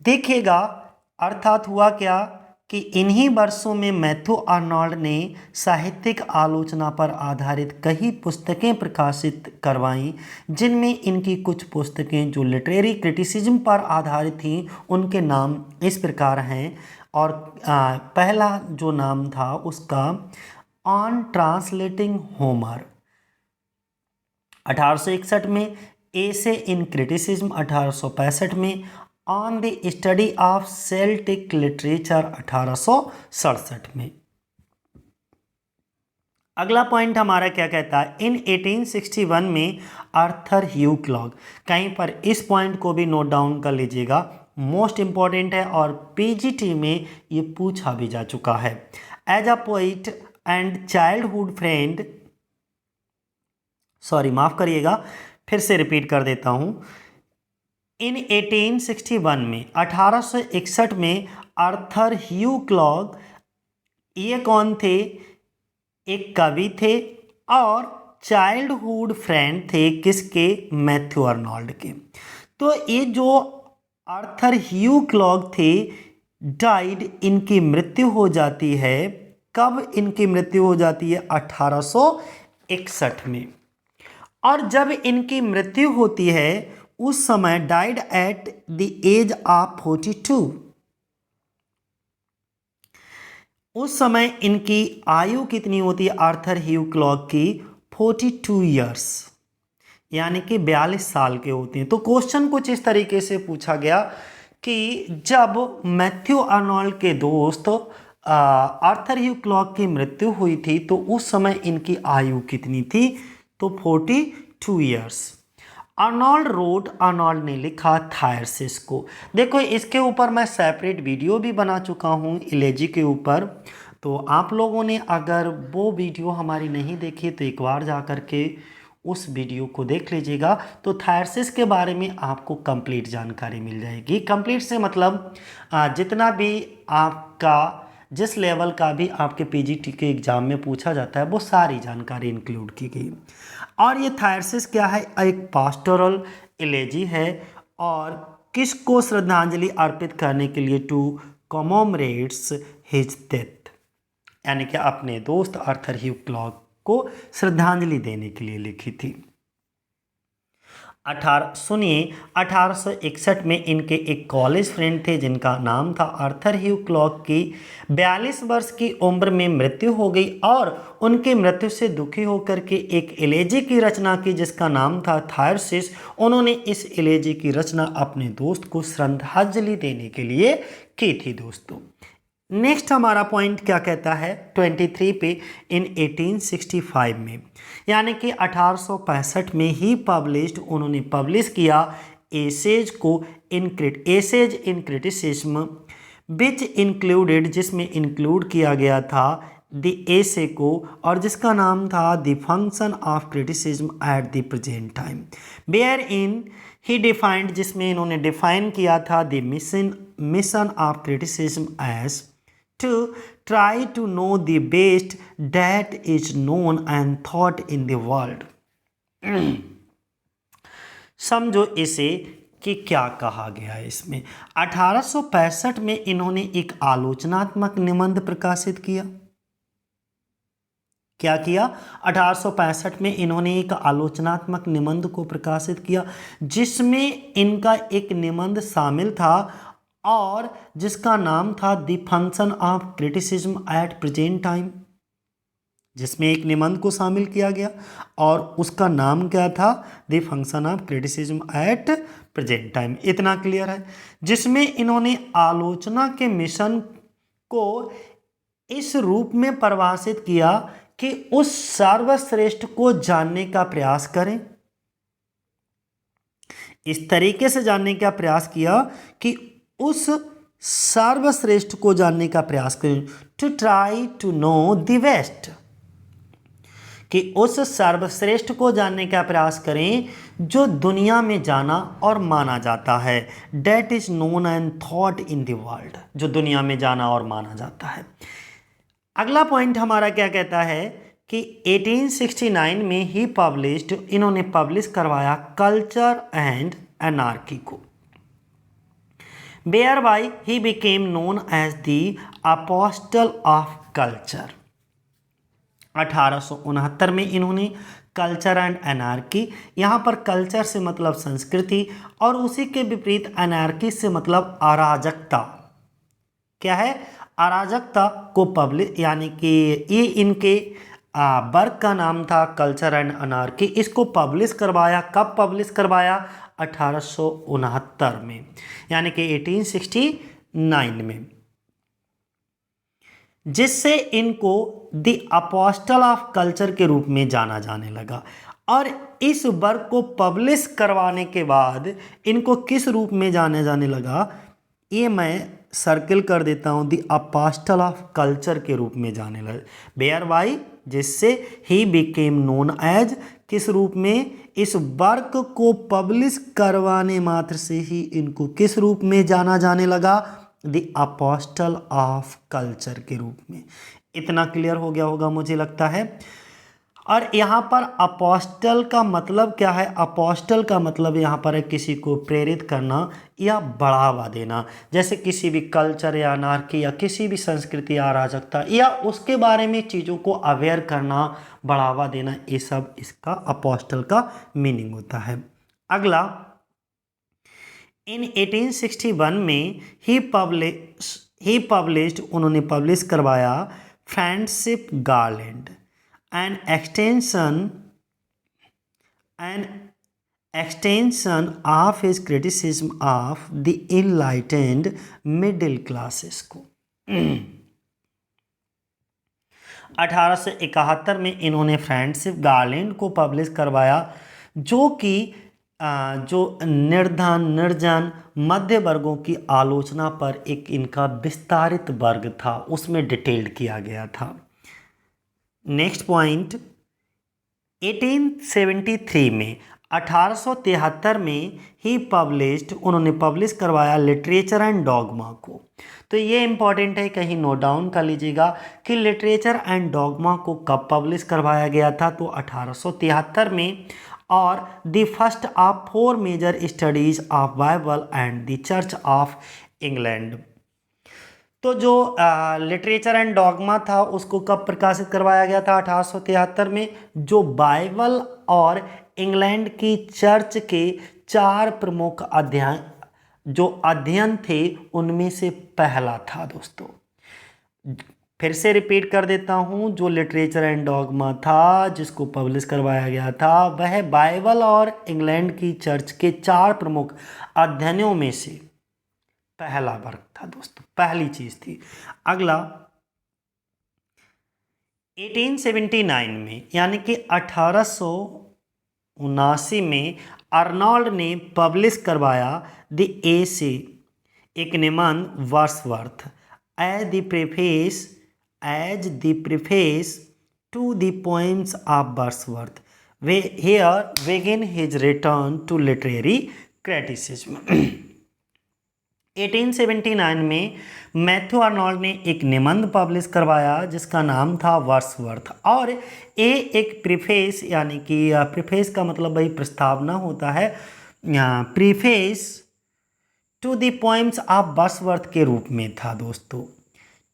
देखिएगा, अर्थात हुआ क्या कि इन्हीं वर्षों में मैथ्यू आर्नोल्ड ने साहित्यिक आलोचना पर आधारित कई पुस्तकें प्रकाशित करवाईं, जिनमें इनकी कुछ पुस्तकें जो लिटरेरी क्रिटिसिज्म पर आधारित थीं उनके नाम इस प्रकार हैं। और पहला जो नाम था उसका ऑन ट्रांसलेटिंग होमर 1861 में, एसे इन क्रिटिसिज्म 1865 में, on the study of Celtic literature 1867 में। अगला पॉइंट हमारा क्या कहता है, इन 1861 में आर्थर ह्यू क्लॉग, कहीं पर इस पॉइंट को भी नोट डाउन कर लीजिएगा, मोस्ट इंपॉर्टेंट है और पीजीटी में ये पूछा भी जा चुका है। As a poet and childhood friend, sorry माफ करिएगा, फिर से रिपीट कर देता हूं। इन 1861 में 1861 में आर्थर ह्यू क्लॉग ये कौन थे, एक कवि थे और चाइल्डहुड फ्रेंड थे किसके, मैथ्यू आर्नोल्ड के। तो ये जो आर्थर ह्यू क्लॉग थे डाइड, इनकी मृत्यु हो जाती है, कब इनकी मृत्यु हो जाती है, 1861 में। और जब इनकी मृत्यु होती है उस समय died at the age of 42, उस समय इनकी आयु कितनी होती है आर्थर ह्यू क्लॉग की, 42 ईयर्स यानी कि 42 साल के होते हैं। तो क्वेश्चन कुछ इस तरीके से पूछा गया कि जब मैथ्यू आर्नोल्ड के दोस्त आर्थर ह्यू क्लॉग की मृत्यु हुई थी तो उस समय इनकी आयु कितनी थी, तो 42 ईयर्स। आर्नोल्ड ने लिखा थायरसिस को। देखो इसके ऊपर मैं सेपरेट वीडियो भी बना चुका हूँ इलेजी के ऊपर, तो आप लोगों ने अगर वो वीडियो हमारी नहीं देखी तो एक बार जा कर के उस वीडियो को देख लीजिएगा, तो थायरसिस के बारे में आपको कंप्लीट जानकारी मिल जाएगी। कंप्लीट से मतलब जितना भी आपका जिस लेवल का भी आपके पीजीटी के एग्ज़ाम में पूछा जाता है वो सारी जानकारी इंक्लूड की गई। और ये थायरसिस क्या है, एक पास्टोरल इलेजी है और किसको श्रद्धांजलि अर्पित करने के लिए, टू कॉमोमरेट्स हिज डेथ, यानी कि अपने दोस्त आर्थर ह्यू क्लॉग को श्रद्धांजलि देने के लिए लिखी थी। 1861 में इनके एक कॉलेज फ्रेंड थे जिनका नाम था आर्थर ह्यू क्लॉग की 42 वर्ष की उम्र में मृत्यु हो गई और उनकी मृत्यु से दुखी होकर के एक एलेजी की रचना की जिसका नाम था थायरसिस। उन्होंने इस एलेजी की रचना अपने दोस्त को श्रद्धांजलि देने के लिए की थी दोस्तों। नेक्स्ट हमारा पॉइंट क्या कहता है 23 पे, इन 1865 में यानी कि 1865 में ही उन्होंने पब्लिश किया essays in criticism which included, जिसमें इंक्लूड किया गया था द एसे को और जिसका नाम था the function of criticism at the present time, wherein he defined, जिसमें इन्होंने डिफाइन किया था the mission of criticism as to try to know the best that is known and thought in the world. समझो इसे कि क्या कहा गया है इसमें। 1865 में इन्होंने एक आलोचनात्मक निबंध प्रकाशित किया। क्या किया? 1865 में इन्होंने एक आलोचनात्मक निबंध को प्रकाशित किया, जिसमें इनका एक निबंध शामिल था और जिसका नाम था the function of criticism at present time. जिसमें एक निबंध को शामिल किया गया और उसका नाम क्या था? The function of criticism at present time. इतना क्लियर है। जिसमें इन्होंने आलोचना के मिशन को इस रूप में परिभाषित किया कि उस सर्वश्रेष्ठ को जानने का प्रयास करें। इस तरीके से जानने का प्रयास किया कि उस सर्वश्रेष्ठ को जानने का प्रयास करें, to try to know the best, कि उस सर्वश्रेष्ठ को जानने का प्रयास करें जो दुनिया में जाना और माना जाता है। That is known and thought in the world, जो दुनिया में जाना और माना जाता है। अगला पॉइंट हमारा क्या कहता है कि 1869 में ही पब्लिश्ड, इन्होंने पब्लिश करवाया कल्चर एंड एनार्की को। Whereby he became known as the apostle of culture. 1869 में इन्होंने कल्चर एंड एनार्की, यहाँ पर कल्चर से मतलब संस्कृति और उसी के विपरीत एनार्की से मतलब अराजकता। क्या है? अराजकता को पब्लिश, यानी कि ये इनके वर्क का नाम था कल्चर एंड अनार्की। इसको पब्लिश करवाया, कब पब्लिश करवाया? 1869 में, यानी कि 1869 में, जिससे इनको द अपोस्टल ऑफ कल्चर के रूप में जाना जाने लगा। और इस वर्क को पब्लिश करवाने के बाद इनको किस रूप में जाने जाने लगा, ये मैं सर्किल कर देता हूँ, द अपोस्टल ऑफ कल्चर के रूप में जाने लगा। वेयर बाय, जिससे ही बिकेम नोन एज, किस रूप में? इस वर्क को पब्लिश करवाने मात्र से ही इनको किस रूप में जाना जाने लगा? द अपोस्टल ऑफ कल्चर के रूप में। इतना क्लियर हो गया होगा मुझे लगता है। और यहाँ पर अपोस्टल का मतलब क्या है? अपोस्टल का मतलब यहाँ पर है किसी को प्रेरित करना या बढ़ावा देना। जैसे किसी भी कल्चर या अनार्की या किसी भी संस्कृति या अराजकता या उसके बारे में चीज़ों को अवेयर करना, बढ़ावा देना, ये सब इसका अपोस्टल का मीनिंग होता है। अगला, इन 1861 में ही पब्लिश्ड, उन्होंने पब्लिश करवाया friendship garland, an extension of his criticism of the enlightened middle classes को। 1871 में इन्होंने फ्रेंडशिप गार्लैंड को पब्लिश करवाया, जो कि जो निर्धन, निर्जन, मध्य वर्गों की आलोचना पर एक इनका विस्तारित वर्ग था, उसमें डिटेल्ड किया गया था। नेक्स्ट पॉइंट, 1873 में, 1873 में ही पब्लिश्ड, उन्होंने पब्लिश करवाया लिटरेचर एंड डॉगमा को। तो ये इंपॉर्टेंट है, कहीं नोट डाउन कर लीजिएगा कि लिटरेचर एंड डॉगमा को कब पब्लिश करवाया गया था। तो 1873 में। और the first of 4 major studies of Bible and the Church of England. तो जो लिटरेचर एंड डॉगमा था उसको कब प्रकाशित करवाया गया था? 1873 में। जो बाइबल और इंग्लैंड की चर्च के 4 प्रमुख अध्ययन थे उनमें से पहला था दोस्तों। फिर से रिपीट कर देता हूँ, जो लिटरेचर एंड डॉगमा था जिसको पब्लिश करवाया गया था वह बाइबल और इंग्लैंड की चर्च के 4 प्रमुख अध्ययनों में से पहला वर्ग था दोस्तों, पहली चीज थी। अगला, 1879 में, यानी कि 1879 में अर्नोल्ड ने पब्लिश करवाया द एसे, एक निबंध Wordsworth, as the preface to the poems of Wordsworth, here begin his return to literary criticism. 1879 में मैथ्यू आर्नोल्ड ने एक निबंध पब्लिश करवाया जिसका नाम था वर्ड्सवर्थ, और ये एक प्रीफेस, यानी कि प्रीफेस का मतलब भाई प्रस्तावना होता है, preface to the poems of Wordsworth के रूप में था दोस्तों,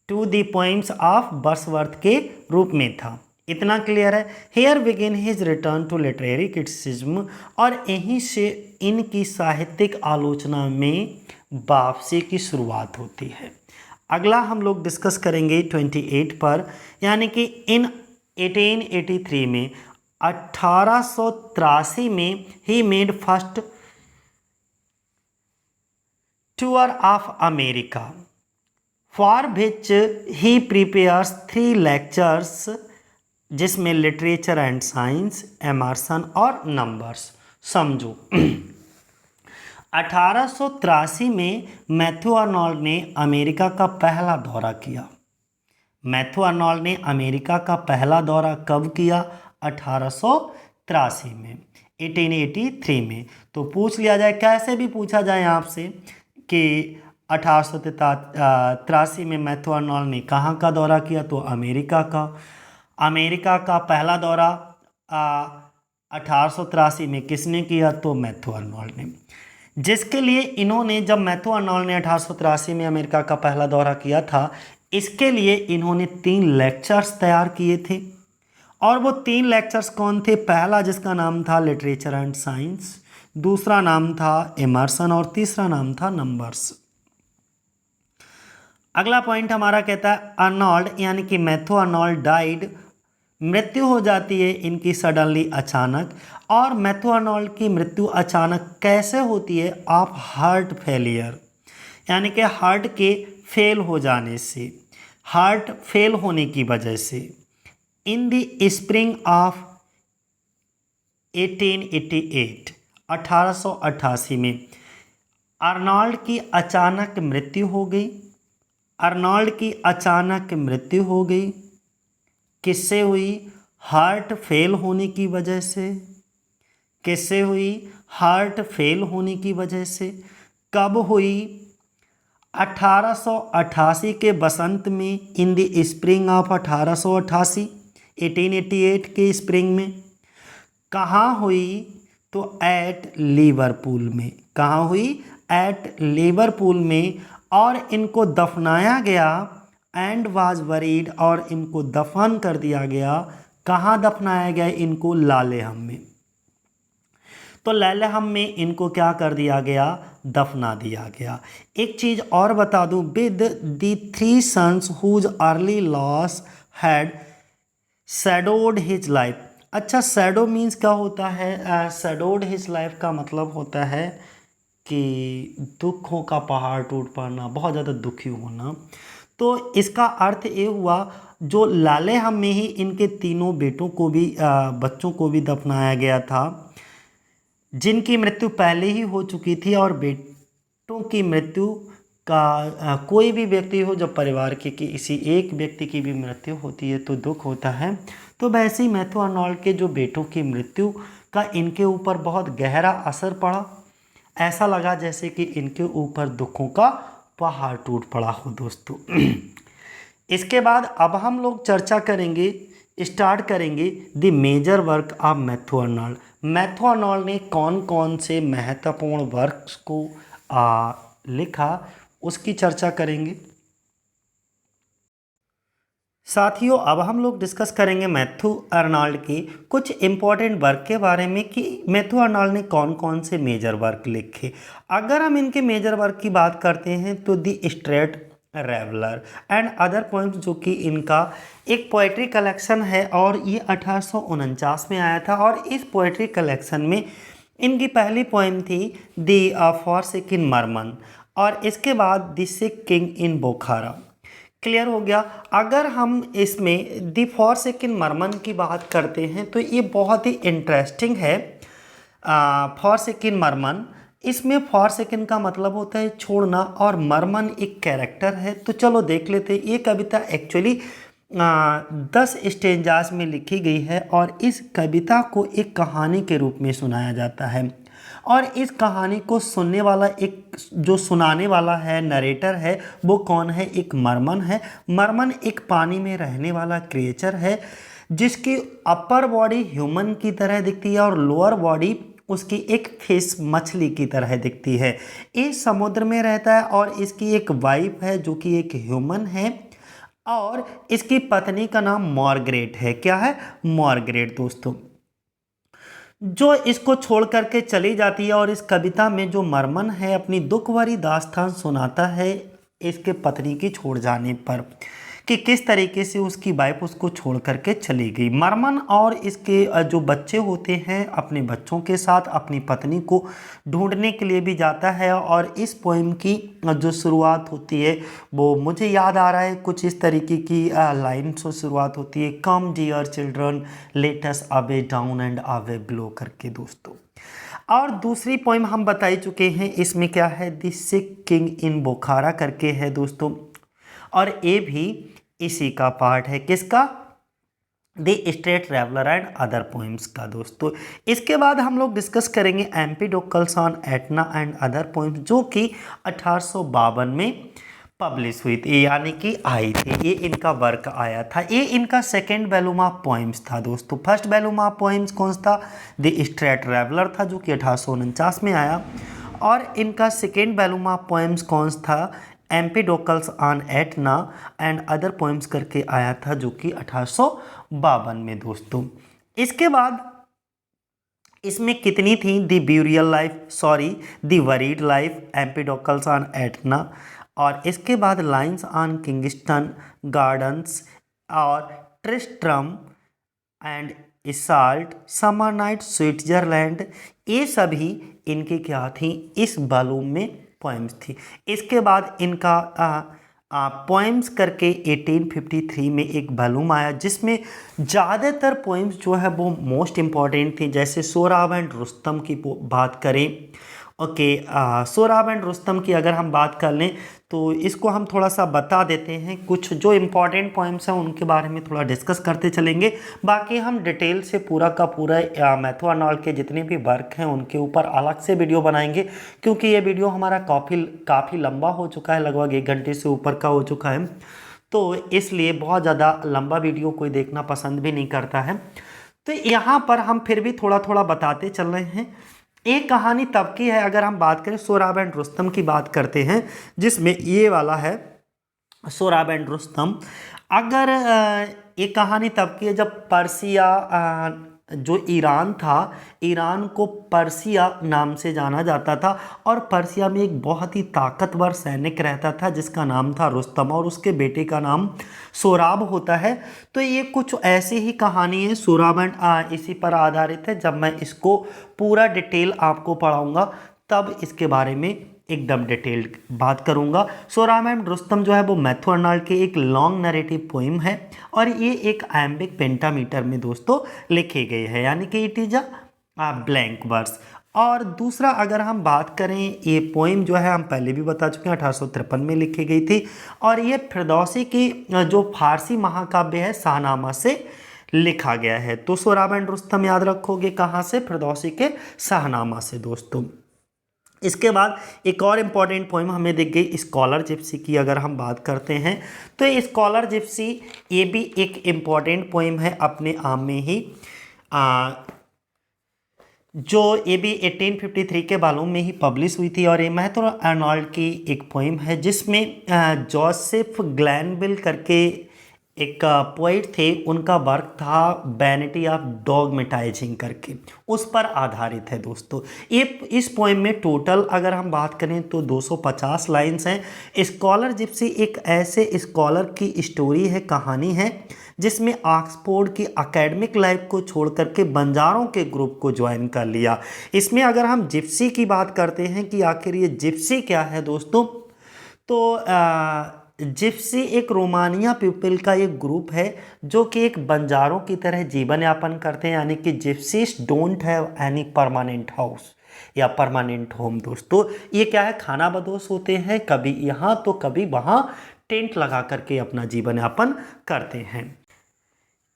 to the poems of Wordsworth के रूप में था। इतना क्लियर है। Here begin his return to literary criticism, और यहीं से इनकी साहित्यिक आलोचना में वापसी की शुरुआत होती है। अगला हम लोग डिस्कस करेंगे 28 पर, यानी कि इन 1883 में 1883 में he made first tour of America, for which he prepares 3 lectures, जिसमें लिटरेचर एंड साइंस, एमर्सन और नंबर्स। समझो 1883 में मैथ्यू आर्नोल्ड ने अमेरिका का पहला दौरा किया। मैथ्यू आर्नोल्ड ने अमेरिका का पहला दौरा कब किया? 1883 में, 1883 में। तो पूछ लिया जाए, कैसे भी पूछा जाए आपसे कि 1883 में मैथ्यू आर्नोल्ड ने कहाँ का दौरा किया, तो अमेरिका का पहला दौरा 1883 में किसने किया? तो मैथ्यू आर्नोल्ड ने। जिसके लिए इन्होंने, जब मैथ्यू आर्नोल्ड ने 1883 में अमेरिका का पहला दौरा किया था, इसके लिए इन्होंने 3 लेक्चर्स तैयार किए थे। और वो 3 लेक्चर्स कौन थे? पहला जिसका नाम था लिटरेचर एंड साइंस, दूसरा नाम था एमर्सन, और तीसरा नाम था नंबर्स। अगला पॉइंट हमारा कहता है आर्नोल्ड, यानी कि मैथ्यू आर्नोल्ड डाइड, मृत्यु हो जाती है इनकी सडनली, अचानक। और मैथ्यू आर्नोल्ड की मृत्यु अचानक कैसे होती है? ऑफ हार्ट फेलियर, यानी कि हार्ट के फेल हो जाने से, हार्ट फेल होने की वजह से। इन द स्प्रिंग ऑफ 1888, 1888 में आर्नोल्ड की अचानक मृत्यु हो गई। आर्नोल्ड की अचानक मृत्यु हो गई। किससे हुई? हार्ट फेल होने की वजह से। किससे हुई? हार्ट फेल होने की वजह से। कब हुई? 1888 के बसंत में, इन द स्प्रिंग ऑफ 1888, 1888 के स्प्रिंग में। कहाँ हुई? तो एट लिवरपूल में। कहाँ हुई? एट लिवरपूल में। और इनको दफनाया गया, एंड वाज बरीड, और इनको दफन कर दिया गया। कहाँ दफनाया गया इनको? लालेहम में। तो लालेहम में इनको क्या कर दिया गया? दफना दिया गया। एक चीज़ और बता दूं, with the 3 sons whose early loss had shadowed his life. अच्छा, शैडो मीन्स क्या होता है? शैडोड हिज लाइफ का मतलब होता है कि दुखों का पहाड़ टूट पड़ना, बहुत ज़्यादा दुखी होना। तो इसका अर्थ ये हुआ, जो लालेहम में ही इनके तीनों बेटों को भी, बच्चों को भी दफनाया गया था, जिनकी मृत्यु पहले ही हो चुकी थी। और बेटों की मृत्यु का कोई भी व्यक्ति हो, जब परिवार के किसी एक व्यक्ति की भी मृत्यु होती है तो दुख होता है। तो वैसे ही मैथ्यू आर्नोल्ड के जो बेटों की मृत्यु का इनके ऊपर बहुत गहरा असर पड़ा। ऐसा लगा जैसे कि इनके ऊपर दुखों का पहाड़ टूट पड़ा हो दोस्तों। इसके बाद अब हम लोग चर्चा करेंगे, स्टार्ट करेंगे the major work of Matthew Arnold. Matthew Arnold ने कौन कौन से महत्वपूर्ण वर्क्स को लिखा, उसकी चर्चा करेंगे। साथियों, अब हम लोग डिस्कस करेंगे मैथ्यू आर्नोल्ड के कुछ इम्पोर्टेंट वर्क के बारे में कि मैथ्यू आर्नोल्ड ने कौन कौन से मेजर वर्क लिखे। अगर हम इनके मेजर वर्क की बात करते हैं तो the strayed reveller and other poems, जो कि इनका एक पोएट्री कलेक्शन है, और ये 1849 में आया था। और इस पोएट्री कलेक्शन में इनकी पहली पोएम थी द फॉरसेकन मरमन, और इसके बाद the sick king in Bokhara. Clear हो गया। अगर हम इसमें द फॉरसेकन मरमन की बात करते हैं तो ये बहुत ही इंटरेस्टिंग है। फॉरसेकन मरमन, इसमें फॉरसेकन का मतलब होता है छोड़ना, और मरमन एक कैरेक्टर है। तो चलो देख लेते हैं। ये कविता एक्चुअली 10 स्टेंजास में लिखी गई है, और इस कविता को एक कहानी के रूप में सुनाया जाता है। और इस कहानी को सुनने वाला एक जो सुनाने वाला है, नरेटर है, वो कौन है? एक मरमन है। मरमन एक पानी में रहने वाला क्रिएचर है जिसकी अपर बॉडी ह्यूमन की तरह दिखती है और लोअर बॉडी उसकी एक फिश मछली की तरह दिखती है। ये समुद्र में रहता है और इसकी एक वाइफ है जो कि एक ह्यूमन है और इसकी पत्नी का नाम मार्गरेट है। क्या है? मार्गरेट दोस्तों, जो इसको छोड़ करके चली जाती है। और इस कविता में जो मरमन है अपनी दुख भरी दास्तान सुनाता है इसके पत्नी की छोड़ जाने पर, कि किस तरीके से उसकी वाइफ उसको छोड़ करके चली गई। मरमन और इसके जो बच्चे होते हैं अपने बच्चों के साथ अपनी पत्नी को ढूंढने के लिए भी जाता है। और इस पोइम की जो शुरुआत होती है वो मुझे याद आ रहा है कुछ इस तरीके की लाइन से शुरुआत होती है, come dear children let us away down and away below करके दोस्तों। और दूसरी पोइम हम बता ही चुके हैं, इसमें क्या है? The sick king in Bokhara करके है दोस्तों, और ये भी इसी का पार्ट है। किसका? The strayed traveller and other poems का दोस्तों। इसके बाद हम लोग डिस्कस करेंगे Empedocles on Etna and other poems, जो कि 1852 में पब्लिश हुई थी, यानी कि आई थी। ये इनका वर्क आया था। ये इनका सेकेंड वॉल्यूम ऑफ पोइम्स था दोस्तों। फर्स्ट वॉल्यूम ऑफ पोइम्स कौन सा था? द स्ट्रेट ट्रैवलर था, जो कि 1849 में आया। और इनका सेकेंड वॉल्यूम ऑफ पोइम्स कौन सा था? Empedocles on Etna and other poems करके आया था, जो कि 1852 में दोस्तों। इसके बाद इसमें कितनी थी? The burial life, sorry the buried life, Empedocles on Etna, और इसके बाद लाइन्स ऑन किंगस्टन गार्डन्स और Tristram and Iseult, summer night, Switzerland, ये सभी इनकी क्या थी? इस वॉल्यूम में पोएम्स थी। इसके बाद इनका पोएम्स करके 1853 में एक वॉल्यूम आया जिसमें ज़्यादातर पोएम्स जो है वो मोस्ट इम्पॉर्टेंट थी। जैसे सोहराब एंड रुस्तम की बात करें, ओके, सोहराब एंड रुस्तम की अगर हम बात कर लें तो इसको हम थोड़ा सा बता देते हैं। कुछ जो इम्पॉर्टेंट पोएम्स हैं उनके बारे में थोड़ा डिस्कस करते चलेंगे। बाकी हम डिटेल से पूरा का पूरा मैथ्यू आर्नोल्ड के जितने भी वर्क हैं उनके ऊपर अलग से वीडियो बनाएंगे, क्योंकि ये वीडियो हमारा काफ़ी लंबा हो चुका है, लगभग 1 घंटे से ऊपर का हो चुका है, तो इसलिए बहुत ज़्यादा लंबा वीडियो कोई देखना पसंद भी नहीं करता है। तो यहाँ पर हम फिर भी थोड़ा थोड़ा बताते चल रहे हैं। एक कहानी तब की है, अगर हम बात करें सोहराब एंड रुस्तम की बात करते हैं, जिसमें ये वाला है सोहराब एंड रुस्तम। अगर ये कहानी तब की है जब पर्सिया जो ईरान था, ईरान को पर्सिया नाम से जाना जाता था, और पर्सिया में एक बहुत ही ताकतवर सैनिक रहता था जिसका नाम था रुस्तम, और उसके बेटे का नाम सोहराब होता है। तो ये कुछ ऐसी ही कहानी है, सोहराब एंड इसी पर आधारित है। जब मैं इसको पूरा डिटेल आपको पढ़ाऊँगा तब इसके बारे में एकदम डिटेल्ड बात करूंगा। सोहराब एंड रुस्तम जो है वो मैथ्यू आर्नोल्ड के एक लॉन्ग नरेटिव पोइम है, और ये एक आयम्बिक पेंटामीटर में दोस्तों लिखे गए हैं, यानी कि it is a blank verse. और दूसरा अगर हम बात करें, ये पोइम जो है हम पहले भी बता चुके हैं 1853 में लिखी गई थी, और ये फिरदौसी की जो फारसी महाकाव्य है शाहनामा से लिखा गया है। तो सोहराब एंड रुस्तम याद रखोगे कहाँ से? फिरदौसी के शाहनामा से दोस्तों। इसके बाद एक और इम्पॉर्टेंट पोइम हमें दिख गई स्कॉलर जिप्सी की। अगर हम बात करते हैं तो स्कॉलर जिप्सी ये भी एक इम्पॉर्टेंट पोइम है अपने आप में ही, जो ये भी 1853 के वॉल्यूम में ही पब्लिश हुई थी। और ये मैथ्यू आर्नोल्ड की एक पोइम है जिसमें जोसेफ ग्लैनविल करके एक पोइट थे, उनका वर्क था वैनिटी ऑफ डॉगमेटाइजिंग करके, उस पर आधारित है दोस्तों। ये इस पोएम में टोटल अगर हम बात करें तो 250 लाइन्स हैं। स्कॉलर जिप्सी एक ऐसे स्कॉलर की स्टोरी है, कहानी है, जिसमें ऑक्सफोर्ड की एकेडमिक लाइफ को छोड़ करके बंजारों के ग्रुप को ज्वाइन कर लिया। इसमें अगर हम जिप्सी की बात करते हैं कि आखिर ये जिप्सी क्या है दोस्तों, तो जिप्सी एक रोमानिया पीपल का एक ग्रुप है जो कि एक बंजारों की तरह जीवन यापन करते हैं, यानी कि gypsies don't have any permanent house या परमानेंट होम दोस्तों। ये क्या है? खाना बदोश होते हैं, कभी यहाँ तो कभी वहाँ टेंट लगा करके अपना जीवन यापन करते हैं।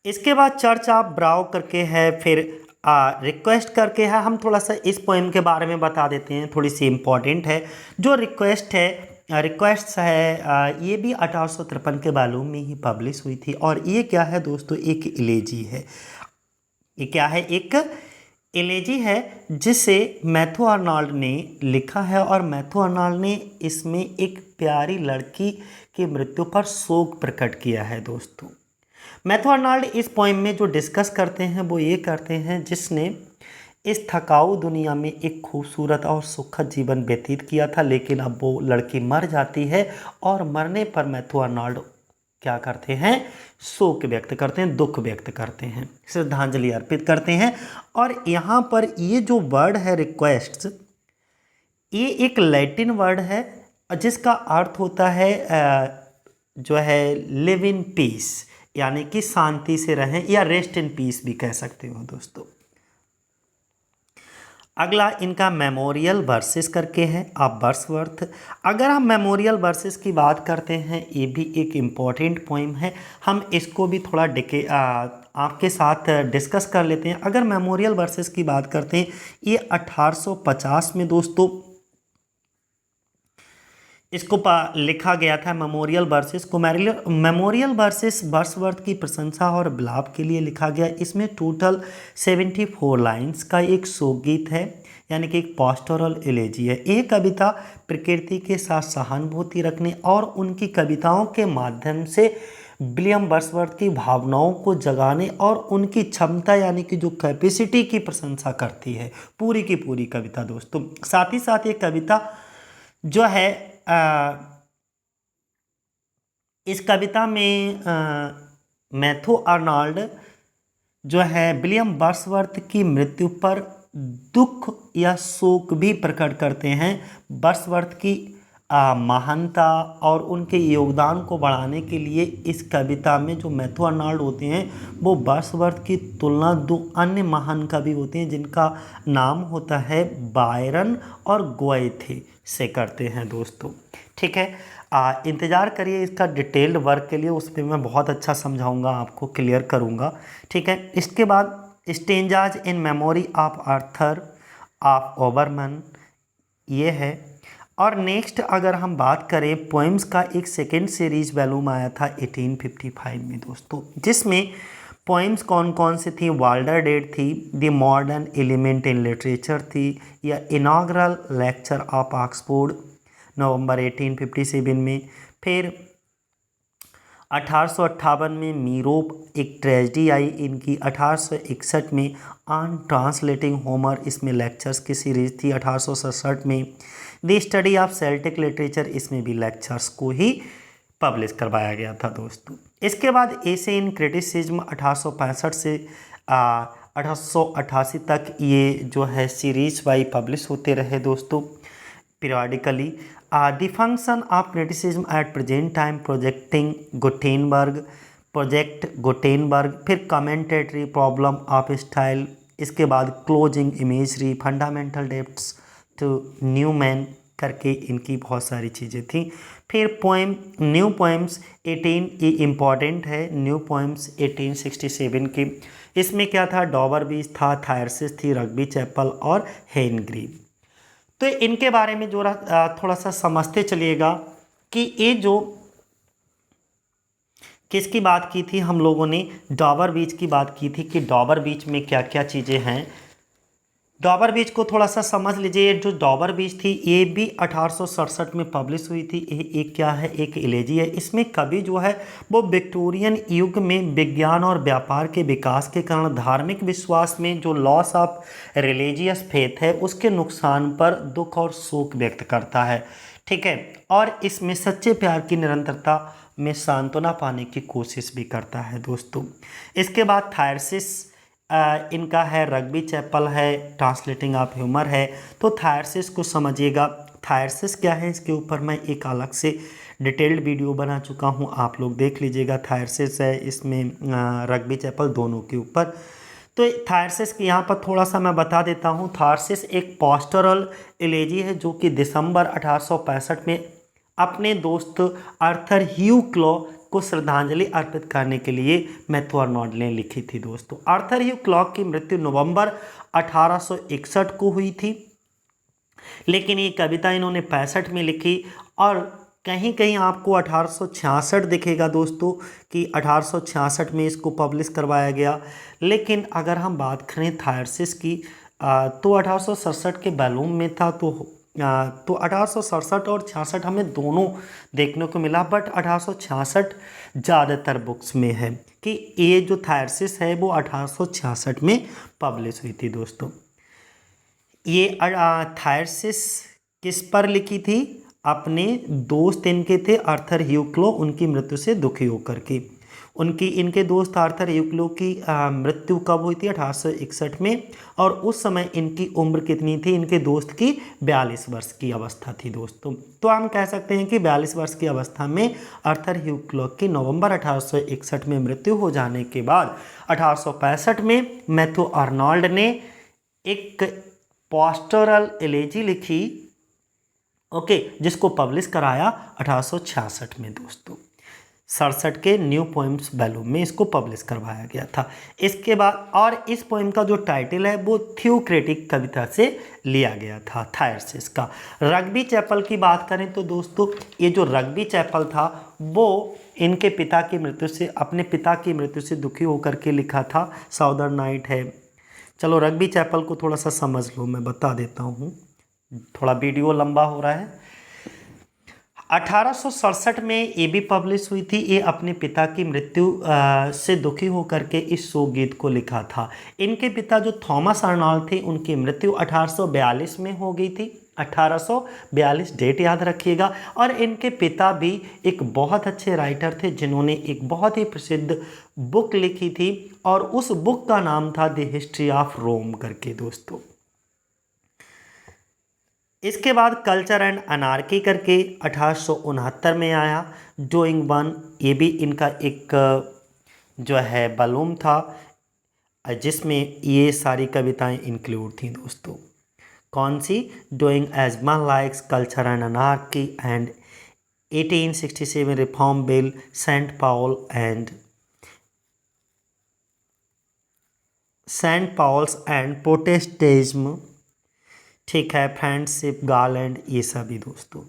इसके बाद चर्च ऑफ ब्राउ करके है, फिर रिक्वेस्ट करके है। हम थोड़ा सा इस पोएम के बारे में बता देते हैं, थोड़ी सी इम्पोर्टेंट है। जो रिक्वेस्ट है, रिक्वेस्ट है, ये भी 1853 के वॉल्यूम में ही पब्लिश हुई थी। और ये क्या है दोस्तों, एक इलेजी है। ये क्या है, एक एलेजी है जिसे मैथ्यू आर्नल्ड ने लिखा है। और मैथ्यू आर्नल्ड ने इसमें एक प्यारी लड़की की मृत्यु पर शोक प्रकट किया है दोस्तों। मैथ्यू आर्नल्ड इस पोएम में जो डिस्कस करते हैं वो ये करते हैं, जिसने इस थकाऊ दुनिया में एक खूबसूरत और सुखद जीवन व्यतीत किया था, लेकिन अब वो लड़की मर जाती है और मरने पर मैथ्यू आर्नल्ड क्या करते हैं, शोक व्यक्त करते हैं, दुख व्यक्त करते हैं, श्रद्धांजलि अर्पित करते हैं। और यहाँ पर ये जो वर्ड है रिक्वेस्ट, ये एक लैटिन वर्ड है जिसका अर्थ होता है जो है लिव इन पीस, यानी कि शांति से रहें, या रेस्ट इन पीस भी कह सकते हो दोस्तों। अगला इनका मेमोरियल वर्सेस करके है, आप वर्सवर्थ। अगर हम मेमोरियल वर्सेस की बात करते हैं, ये भी एक इम्पॉर्टेंट पोइम है। हम इसको भी थोड़ा आपके साथ डिस्कस कर लेते हैं। अगर मेमोरियल वर्सेस की बात करते हैं, ये 1850 में दोस्तों इसको लिखा गया था। मेमोरियल वर्सेस को मेमोरियल वर्सेस वर्सवर्थ की प्रशंसा और विलाप के लिए लिखा गया। इसमें टोटल 74 लाइन्स का एक शोकगीत है, यानी कि एक पास्टोरल एलेजी है। यह कविता प्रकृति के साथ सहानुभूति रखने और उनकी कविताओं के माध्यम से विलियम वर्सवर्थ की भावनाओं को जगाने और उनकी क्षमता, यानी कि जो कैपेसिटी की प्रशंसा करती है पूरी की पूरी कविता दोस्तों। साथ ही साथ ये कविता जो है इस कविता में मैथ्यू आर्नल्ड जो है विलियम वर्सवर्थ की मृत्यु पर दुख या शोक भी प्रकट करते हैं। वर्सवर्थ की महानता और उनके योगदान को बढ़ाने के लिए इस कविता में जो मैथ्यू आर्नल्ड होते हैं वो वर्सवर्थ की तुलना दो अन्य महान कवि होते हैं जिनका नाम होता है बायरन और गोएथे से करते हैं दोस्तों। ठीक है, इंतज़ार करिए इसका डिटेल्ड वर्क के लिए, उस पर मैं बहुत अच्छा समझाऊंगा, आपको क्लियर करूंगा। ठीक है, इसके बाद stanzas in memory of author of Obermann ये है। और नेक्स्ट अगर हम बात करें पोएम्स का, एक सेकेंड सीरीज वॉल्यूम आया था 1855 में दोस्तों, जिसमें पोएम्स कौन कौन से थी, वाल्डर डेड थी, the modern element in literature थी, या इनाग्रल लेक्चर ऑफ ऑक्सफोर्ड नवंबर 1857 में। फिर 1858 में मीरोप एक ट्रेजेडी आई इनकी। 1861 में ऑन ट्रांसलेटिंग होमर, इसमें लेक्चर्स की सीरीज थी। 1867 में the study of Celtic literature, इसमें भी लेक्चर्स को ही पब्लिश करवाया गया था दोस्तों। इसके बाद एसे इन क्रिटिसिज्म 1865 से 1888 तक ये जो है सीरीज वाई पब्लिश होते रहे दोस्तों periodically. The function of criticism at present time Project Gutenberg, फिर कमेंटेटरी प्रॉब्लम ऑफ स्टाइल, इसके बाद closing imagery, fundamental depths to Newman करके इनकी बहुत सारी चीज़ें थी। फिर पोएम न्यू पोएम्स 18, ये इम्पॉर्टेंट है, न्यू पोएम्स 1867 की। इसमें क्या था, डॉबर बीच था, थायरसिस थी, रग्बी चैपल और हेनग्रीव। तो इनके बारे में जो थोड़ा सा समझते चलिएगा कि ये जो किसकी बात की थी, हम लोगों ने डॉबर बीच की बात की थी कि डॉबर बीच में क्या क्या चीज़ें हैं। डॉबर बीच को थोड़ा सा समझ लीजिए। जो डॉबर बीच थी ये भी 1867 में पब्लिश हुई थी। ये एक क्या है, एक इलेजी है। इसमें कवि जो है वो विक्टोरियन युग में विज्ञान और व्यापार के विकास के कारण धार्मिक विश्वास में जो लॉस ऑफ रिलीजियस फेथ है उसके नुकसान पर दुख और शोक व्यक्त करता है। ठीक है, और इसमें सच्चे प्यार की निरंतरता में सांत्वना पाने की कोशिश भी करता है दोस्तों। इसके बाद थायरसिस इनका है, रग्बी चैपल है, ट्रांसलेटिंग ऑफ ह्यूमर है। तो थायरसिस को समझिएगा। थायरसिस क्या है, इसके ऊपर मैं एक अलग से डिटेल्ड वीडियो बना चुका हूँ, आप लोग देख लीजिएगा। थायरसिस है, इसमें रग्बी चैपल दोनों के ऊपर। तो थायरसिस के यहाँ पर थोड़ा सा मैं बता देता हूँ। थायरसिस एक पास्टोरल एलेजी है जो कि दिसंबर 1865 में अपने दोस्त आर्थर ह्यू क्लॉ को श्रद्धांजलि अर्पित करने के लिए मैथ्यू आर्नोल्ड ने लिखी थी दोस्तों। आर्थर ह्यू क्लॉक की मृत्यु नवंबर 1861 को हुई थी, लेकिन ये कविता इन्होंने 65 में लिखी और कहीं कहीं आपको 1866 दिखेगा दोस्तों कि 1866 में इसको पब्लिश करवाया गया। लेकिन अगर हम बात करें थायरसिस की तो 1867 के बैलूम में था, तो 1867 और 66 हमें दोनों देखने को मिला, बट 1866 ज़्यादातर बुक्स में है कि ये जो थायरसिस है वो 1866 में पब्लिश हुई थी दोस्तों। ये थायरसिस किस पर लिखी थी? अपने दोस्त इनके थे आर्थर ह्यू क्लो, उनकी मृत्यु से दुखी होकर के। इनके दोस्त आर्थर ह्यू क्लो की मृत्यु कब हुई थी? 1861 में, और उस समय इनकी उम्र कितनी थी? इनके दोस्त की 42 वर्ष की अवस्था थी दोस्तों। तो हम कह सकते हैं कि 42 वर्ष की अवस्था में आर्थर ह्यू क्लो की नवंबर 1861 में मृत्यु हो जाने के बाद 1865 में मैथ्यू आर्नोल्ड ने एक पास्टोरल एलेजी लिखी, ओके, जिसको पब्लिश कराया 1866 में दोस्तों। 67 के न्यू पोएम्स बैलूम में इसको पब्लिश करवाया गया था। इसके बाद और इस पोएम का जो टाइटल है वो थियोक्रेटिक कविता से लिया गया था थायरसिस का। रग्बी चैपल की बात करें तो दोस्तों ये जो रग्बी चैपल था वो इनके पिता की मृत्यु से, अपने पिता की मृत्यु से दुखी होकर के लिखा था। साउदर्न नाइट है। चलो रग्बी चैपल को थोड़ा सा समझ लो, मैं बता देता हूँ, थोड़ा वीडियो लंबा हो रहा है। 1867 में ये भी पब्लिश हुई थी। ये अपने पिता की मृत्यु से दुखी होकर के इस शोक गीत को लिखा था। इनके पिता जो थॉमस आर्नोल्ड थे उनकी मृत्यु 1842 में हो गई थी। 1842 डेट याद रखिएगा। और इनके पिता भी एक बहुत अच्छे राइटर थे जिन्होंने एक बहुत ही प्रसिद्ध बुक लिखी थी और उस बुक का नाम था द हिस्ट्री ऑफ रोम करके दोस्तों। इसके बाद कल्चर एंड अनार्की करके 1869 में आया। डूइंग वन, ये भी इनका एक जो है बैलूम था जिसमें ये सारी कविताएं इंक्लूड थी दोस्तों। कौन सी? Doing as one likes, culture and anarchy and 1867 reform bill, saint Paul's and Protestantism, ठीक है, फ्रेंडशिप, गार्लैंड, ये सभी दोस्तों।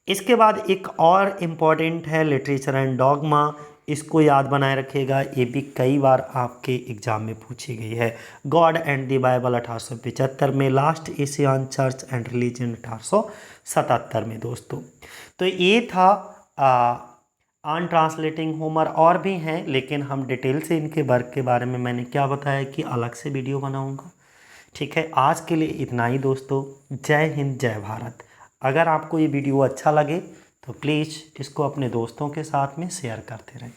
इसके बाद एक और इम्पॉर्टेंट है लिटरेचर एंड डॉगमा, इसको याद बनाए रखिएगा, ये भी कई बार आपके एग्जाम में पूछी गई है। गॉड एंड द बाइबल 1875 में, last Asian church and religion 1877 में दोस्तों। तो ये था ऑन ट्रांसलेटिंग होमर। और भी हैं लेकिन हम डिटेल से इनके वर्क के बारे में मैंने क्या बताया कि अलग से वीडियो बनाऊंगा। ठीक है, आज के लिए इतना ही दोस्तों। जय हिंद, जय भारत। अगर आपको ये वीडियो अच्छा लगे तो प्लीज़ इसको अपने दोस्तों के साथ में शेयर करते रहें।